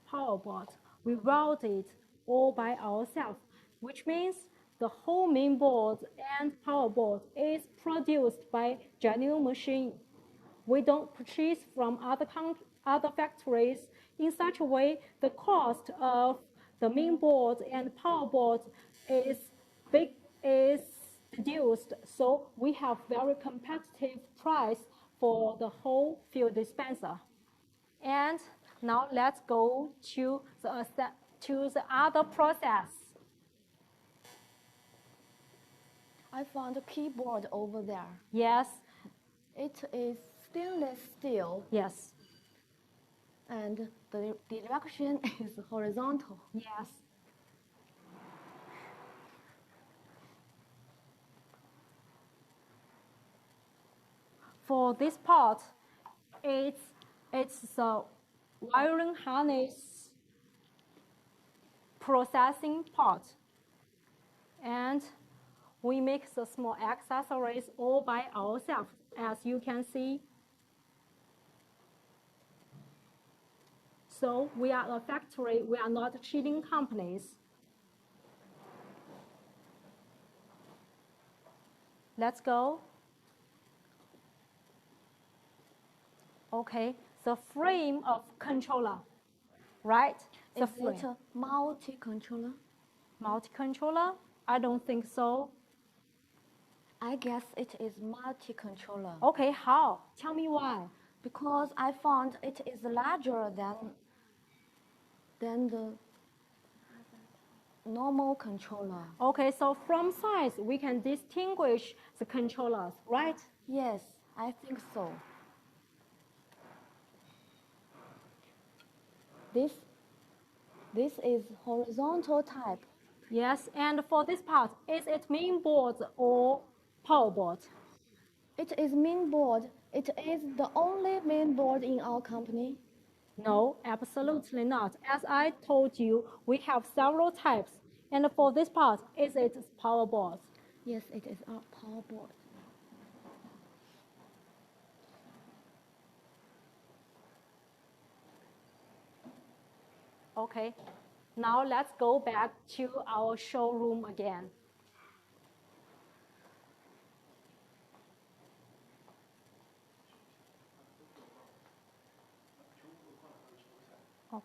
power board. We weld it all by ourselves, which means the whole main board and power board is produced by genuine machine. We don't purchase from other factories. In such a way, the cost of the main board and power board is reduced, so we have very competitive price for the whole fuel dispenser. And now let's go to the other process. I found a keyboard over there. Yes. It is stainless steel. Yes. And the direction is horizontal. Yes. For this part, it's the wiring harness processing part. And we make the small accessories all by ourselves, as you can see. So we are a factory, we are not cheating companies. Let's go. Okay, the frame of controller, right? The Is it a multi-controller? Multi-controller? I don't think so. I guess it is multi-controller. Okay, how? Tell me why. Because I found it is larger than the normal controller. Okay, so from size, we can distinguish the controllers, right? Yes, I think so. This is horizontal type. Yes, and for this part, is it main board or power board? It is main board. It is the only main board in our company. No, absolutely not. As I told you, we have several types. And for this part, is it power board? Yes, it is our power board. Okay, now let's go back to our showroom again. Oh.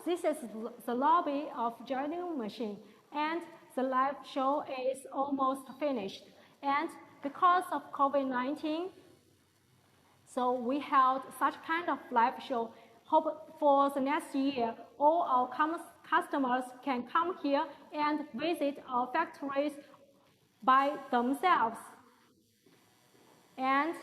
This is the lobby of joining machine, and the live show is almost finished. And because of COVID-19, so we held such kind of live show. Hope for the next year, all our customers can come here and visit our factories by themselves. And